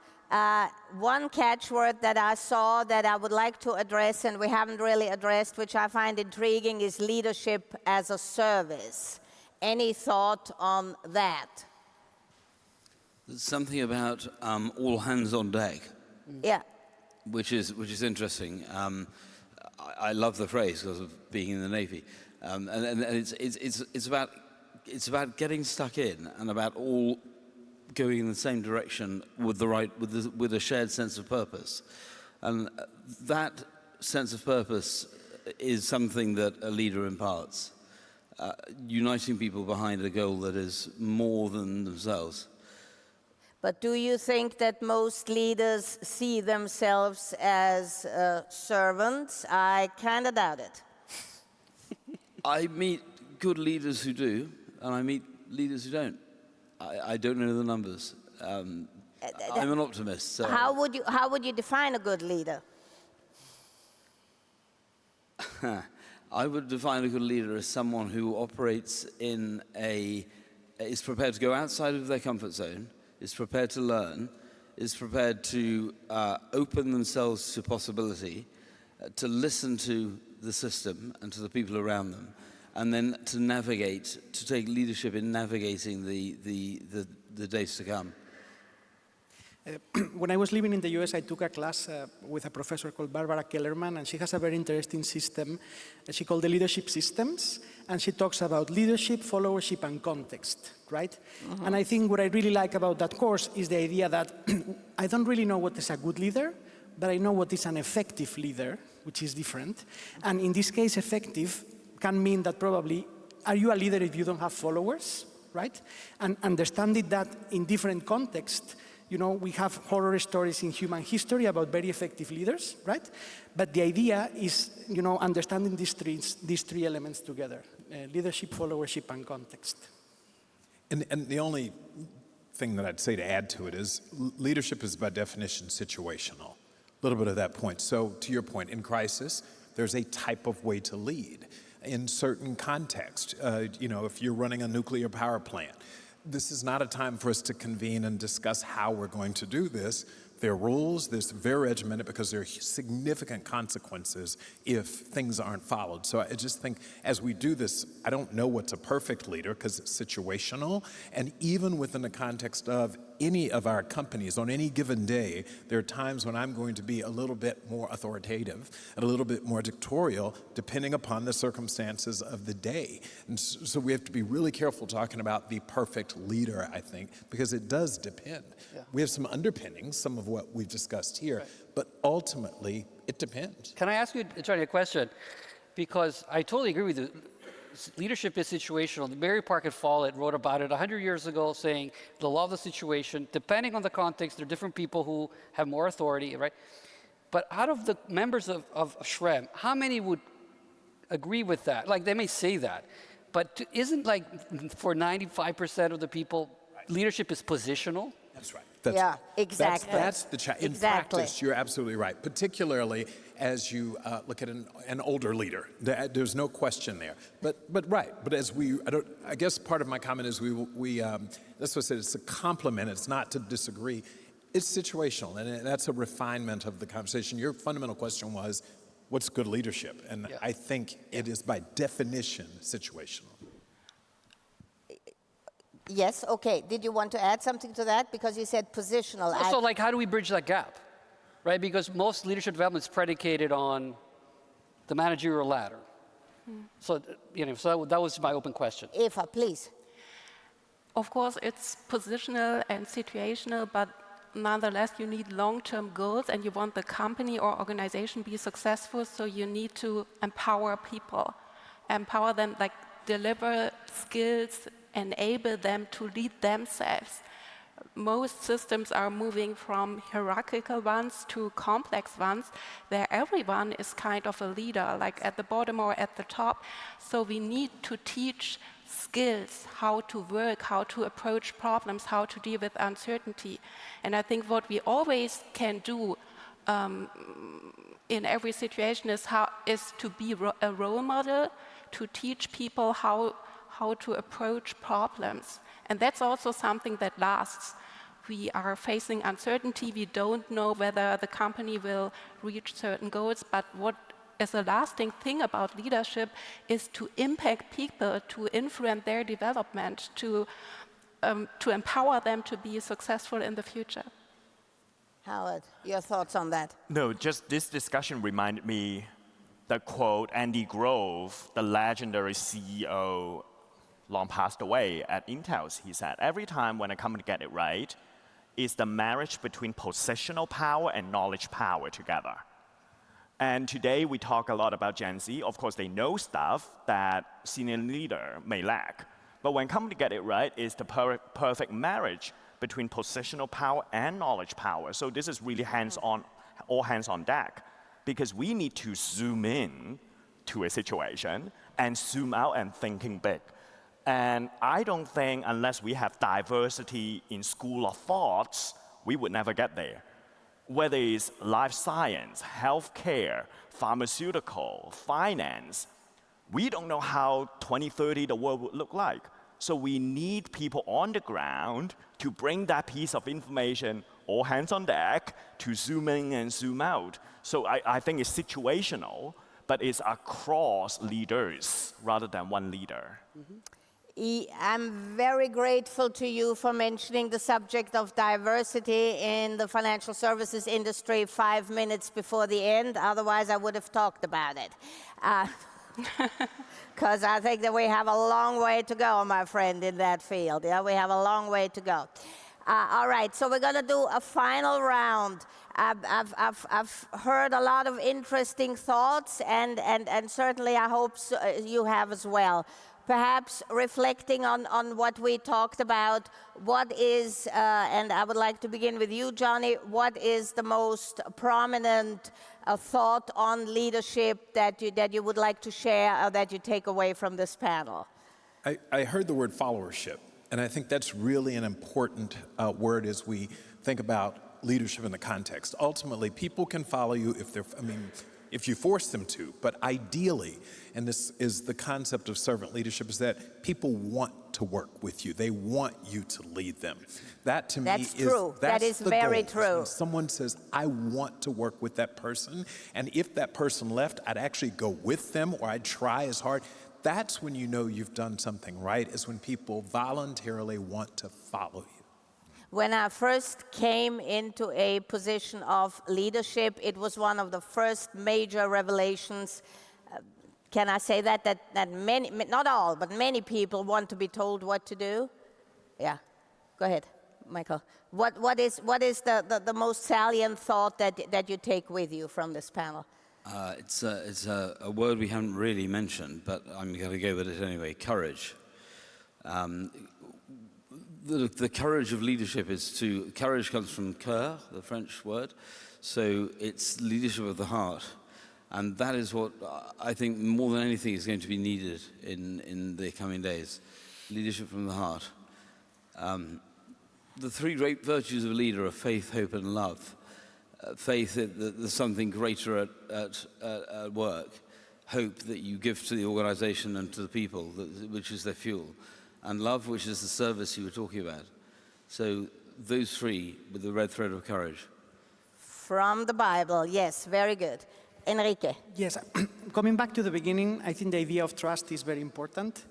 One catchword that I saw that I would like to address and we haven't really addressed, which I find intriguing, is leadership as a service. Any thought on that? Something about all hands on deck. Yeah. Which is interesting. I love the phrase because of being in the Navy, and it's about getting stuck in and about all going in the same direction with a shared sense of purpose, and that sense of purpose is something that a leader imparts, uniting people behind a goal that is more than themselves. But do you think that most leaders see themselves as servants? I kind of doubt it. I meet good leaders who do, and I meet leaders who don't. I don't know the numbers. I'm an optimist. So. How would you define a good leader? I would define a good leader as someone who operates is prepared to go outside of their comfort zone, is prepared to learn, is prepared to open themselves to possibility, to listen to the system and to the people around them, and then to take leadership in navigating the days to come. When I was living in the US, I took a class with a professor called Barbara Kellerman, and she has a very interesting system she called the leadership systems, and she talks about leadership, followership, and context, right? And I think what I really like about that course is the idea that I don't really know what is a good leader, but I know what is an effective leader, which is different. And in this case, effective can mean that probably, are you a leader if you don't have followers, right? And understanding that in different contexts, you know, we have horror stories in human history about very effective leaders, right? But the idea is, you know, understanding these three elements together, leadership, followership, and context. And the only thing that I'd say to add to it is leadership is by definition situational. A little bit of that point. So to your point, in crisis, there's a type of way to lead. In certain context, you know, if you're running a nuclear power plant, this is not a time for us to convene and discuss how we're going to do this. There are rules, there's very regimented because there are significant consequences if things aren't followed. So I just think as we do this, I don't know what's a perfect leader because it's situational. And even within the context of any of our companies on any given day, there are times when I'm going to be a little bit more authoritative and a little bit more dictatorial depending upon the circumstances of the day. And so we have to be really careful talking about the perfect leader, I think, because it does depend. Yeah. We have some underpinnings, some of what we've discussed here, but ultimately it depends. Can I ask you, Charlie, a question? Because I totally agree with you. Leadership is situational. Mary Parker Follett wrote about it 100 years ago, saying the law of the situation, depending on the context, there are different people who have more authority, right? But out of the members of SHRM, how many would agree with that? Like, they may say that, but isn't like for 95% of the people, leadership is positional? That's right. Exactly. That's the challenge. In practice, you're absolutely right, particularly as you look at an older leader. There's no question there. But right, but as I guess part of my comment is that's what I said, it's a compliment, it's not to disagree. It's situational, and that's a refinement of the conversation. Your fundamental question was, what's good leadership? And I think it is by definition situational. Yes, okay. Did you want to add something to that? Because you said positional. So like, how do we bridge that gap? Right, because most leadership development is predicated on the managerial ladder. So, you know, so that was my open question. Eva, please. Of course, it's positional and situational, but nonetheless, you need long-term goals and you want the company or organization to be successful, so you need to empower people. Empower them, like deliver skills, enable them to lead themselves. Most systems are moving from hierarchical ones to complex ones, where everyone is kind of a leader, like at the bottom or at the top. So we need to teach skills, how to work, how to approach problems, how to deal with uncertainty. And I think what we always can do in every situation is to be a role model, to teach people how to approach problems. And that's also something that lasts. We are facing uncertainty. We don't know whether the company will reach certain goals, but what is a lasting thing about leadership is to impact people, to influence their development, to empower them to be successful in the future. Howard, your thoughts on that? No, just this discussion reminded me the quote, Andy Grove, the legendary CEO, long passed away at Intel. He said, every time when a company gets it right, it's the marriage between positional power and knowledge power together. And today we talk a lot about Gen Z. Of course, they know stuff that senior leader may lack. But when company get it right, it's the perfect marriage between positional power and knowledge power. So this is really hands-on, all hands on deck, because we need to zoom in to a situation and zoom out and thinking big. And I don't think unless we have diversity in school of thoughts, we would never get there. Whether it's life science, healthcare, pharmaceutical, finance, we don't know how 2030 the world would look like. So we need people on the ground to bring that piece of information, all hands on deck, to zoom in and zoom out. So I think it's situational, but it's across leaders rather than one leader. Mm-hmm. I'm very grateful to you for mentioning the subject of diversity in the financial services industry 5 minutes before the end. Otherwise, I would have talked about it. Because I think that we have a long way to go, my friend, in that field. Yeah, we have a long way to go. All right, so we're going to do a final round. I've heard a lot of interesting thoughts, and certainly I hope you have as well. Perhaps reflecting on what we talked about, what is, and I would like to begin with you, Johnny, what is the most prominent thought on leadership that you would like to share or that you take away from this panel? I heard the word followership, and I think that's really an important word as we think about leadership in the context. Ultimately, people can follow you if you force them to, but ideally, and this is the concept of servant leadership, is that people want to work with you. They want you to lead them. That to me is true. That is very true. When someone says, I want to work with that person, and if that person left, I'd actually go with them or I'd try as hard. That's when you know you've done something right, is when people voluntarily want to follow you. When I first came into a position of leadership, it was one of the first major revelations. Can I say that many, not all, but many people want to be told what to do? Yeah, go ahead, Michael. What is the most salient thought that you take with you from this panel? It's a word we haven't really mentioned, but I'm going to go with it anyway, courage. The courage of leadership courage comes from cœur, the French word, so it's leadership of the heart. And that is what I think more than anything is going to be needed in the coming days, leadership from the heart. The three great virtues of a leader are faith, hope, and love. Faith that there's something greater at work, hope that you give to the organization and to the people, which is their fuel, and love, which is the service you were talking about. So those three with the red thread of courage. From the Bible, yes, very good. Enrique. Yes, coming back to the beginning, I think the idea of trust is very important.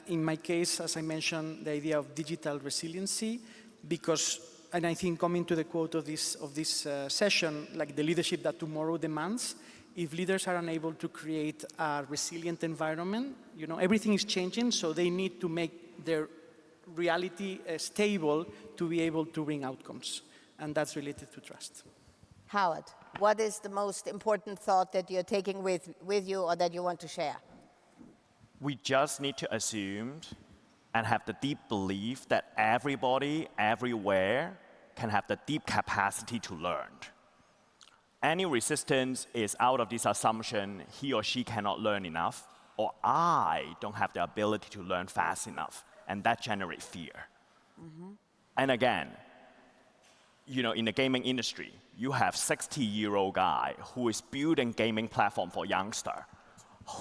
In my case, as I mentioned, the idea of digital resiliency, because, and I think coming to the quote of this session, like the leadership that tomorrow demands, if leaders are unable to create a resilient environment, everything is changing, so they need to make their reality stable to be able to bring outcomes. and that's related to trust. Howard, what is the most important thought that you're taking with you or that you want to share? We just need to assume and have the deep belief that everybody, everywhere, can have the deep capacity to learn. Any resistance is out of this assumption he or she cannot learn enough, or I don't have the ability to learn fast enough, and that generates fear. And again, you know, in the gaming industry, you have 60-year-old guy who is building gaming platform for youngster.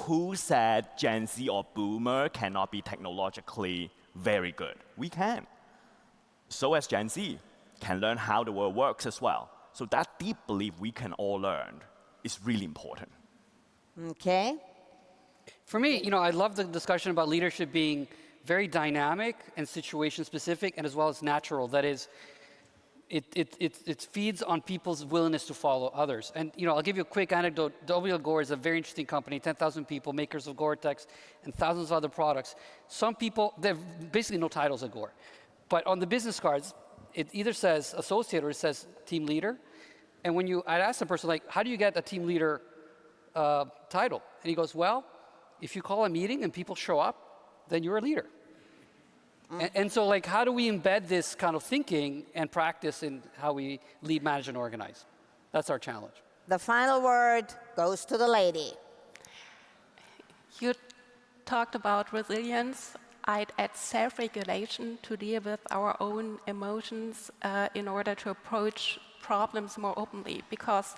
Who said Gen Z or Boomer cannot be technologically very good? We can. So as Gen Z can learn how the world works as well. So that deep belief we can all learn is really important. Okay. For me, you know, I love the discussion about leadership being very dynamic and situation specific, and as well as natural. That is, it feeds on people's willingness to follow others. And you know, I'll give you a quick anecdote. W.L. Gore is a very interesting company, 10,000 people, makers of Gore-Tex and thousands of other products. Some people, they have basically no titles at Gore. But on the business cards, it either says associate or it says team leader. And when I'd ask the person, like, how do you get a team leader title? And he goes, well, if you call a meeting and people show up, then you're a leader. And so, like, how do we embed this kind of thinking and practice in how we lead, manage, and organize? That's our challenge. The final word goes to the lady. You talked about resilience. I'd add self-regulation to deal with our own emotions in order to approach problems more openly, because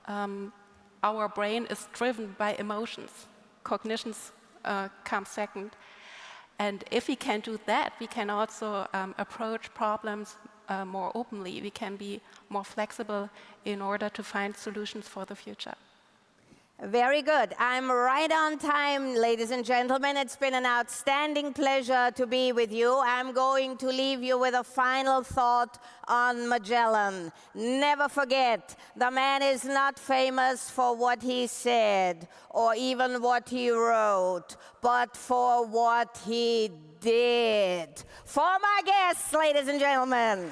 our brain is driven by emotions. Cognitions come second. And if we can do that, we can also approach problems more openly. We can be more flexible in order to find solutions for the future. Very good. I'm right on time, ladies and gentlemen. It's been an outstanding pleasure to be with you. I'm going to leave you with a final thought on Magellan. Never forget, the man is not famous for what he said or even what he wrote, but for what he did. For my guests, ladies and gentlemen.